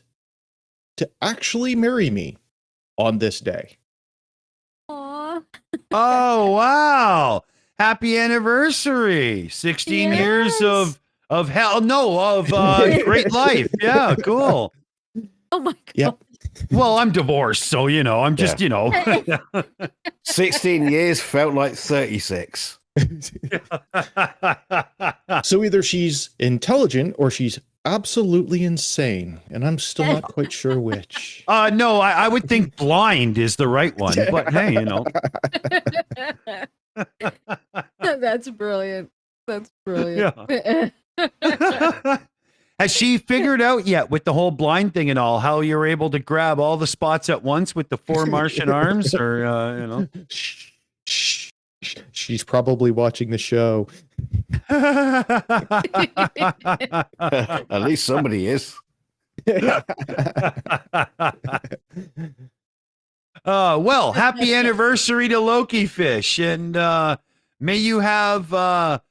to actually marry me on this day. Aw. Oh wow. Happy anniversary. 16 years Yes. of hell no, of great life. Yeah, cool. Oh my god. Yep. Well, I'm divorced, so I'm just, 16 years felt like 36. So either she's intelligent or she's absolutely insane, and I'm still not quite sure which. No, I would think blind is the right one, but hey, That's brilliant. That's brilliant. Has she figured out yet with the whole blind thing and all how you're able to grab all the spots at once with the 4 Martian arms, or She's probably watching the show. At least somebody is. Well, happy anniversary to Loki Fish, and may you have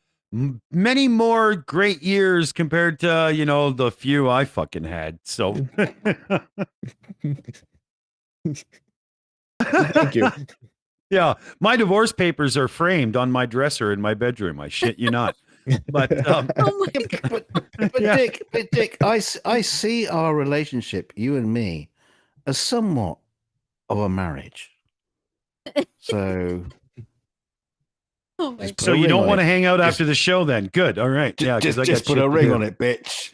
many more great years compared to the few I fucking had. So Thank you. yeah, my divorce papers are framed on my dresser in my bedroom. I shit you not. But Oh my god. But Yeah. Dick, I see our relationship, you and me, as somewhat of a marriage. So Oh my Just put so a you ring don't on want to it. hang out Just- after the show then? Good. All right. Yeah, just, because just put a ring on it, bitch.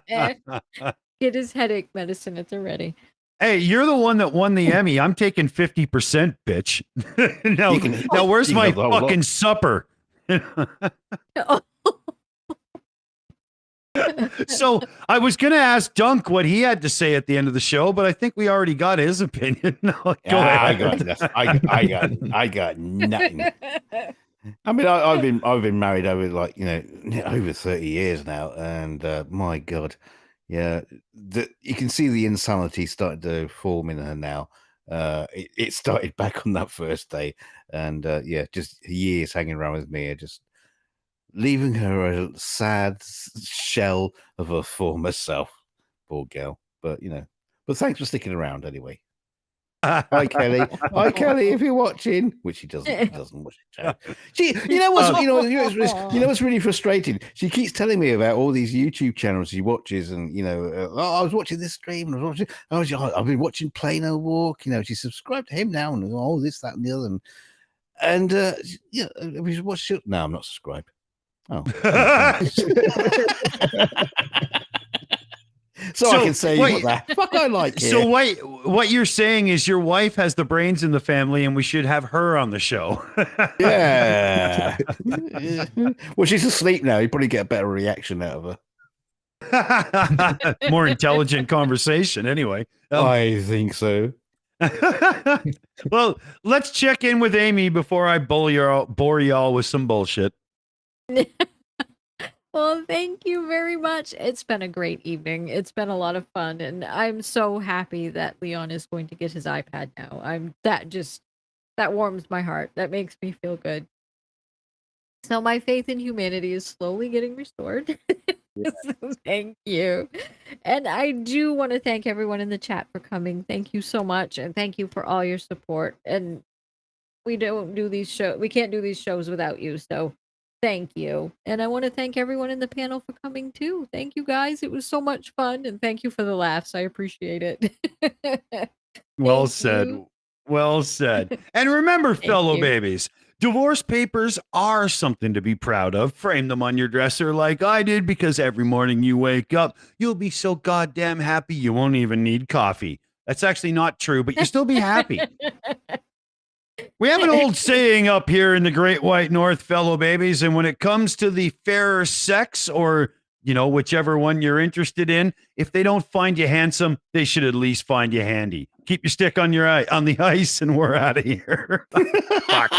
god. Get his headache medicine at the ready. Hey, you're the one that won the Emmy. I'm taking 50%, bitch. now, You can- now where's you can my have the whole lot. fucking supper? Oh. So I was going to ask Dunk what he had to say at the end of the show, but I think we already got his opinion. No, go I ahead. got nothing. I got nothing. I mean, I've been married over over 30 years now, and my God, yeah, you can see the insanity starting to form in her now. It started back on that first day, and yeah, just years hanging around with me, just leaving her a sad shell of her former self. Poor girl, but but thanks for sticking around anyway. Hi Kelly. Hi Kelly, if you're watching, which she doesn't watch it. She, what's really frustrating. She keeps telling me about all these YouTube channels she watches, and I was watching this stream, and I've been watching Play No Walk. She subscribed to him now, and all this, that, and the other, and we should watch. No, I'm not subscribed. Oh. So I can say wait. what the fuck I like here. So what you're saying is your wife has the brains in the family and we should have her on the show. Yeah. Well, she's asleep now. You probably get a better reaction out of her. More intelligent conversation anyway. I think so. Well, let's check in with Amy before I bore y'all with some bullshit. Well, thank you very much. It's been a great evening. It's been a lot of fun, and I'm so happy that Leon is going to get his iPad now. That warms my heart. That makes me feel good. So my faith in humanity is slowly getting restored. So thank you. And I do want to thank everyone in the chat for coming. Thank you so much, and thank you for all your support. And we can't do these shows without you. So thank you. And I want to thank everyone in the panel for coming too. Thank you guys. It was so much fun, and thank you for the laughs. I appreciate it. Well Thank said. you. Well said. And remember, Thank fellow you. babies, divorce papers are something to be proud of. Frame them on your dresser like I did, because every morning you wake up, you'll be so goddamn happy you won't even need coffee. That's actually not true, but you'll still be happy. We have an old saying up here in the Great White North, fellow babies, and when it comes to the fairer sex, or whichever one you're interested in, if they don't find you handsome, they should at least find you handy. Keep your stick on the ice, and we're out of here. Fuck.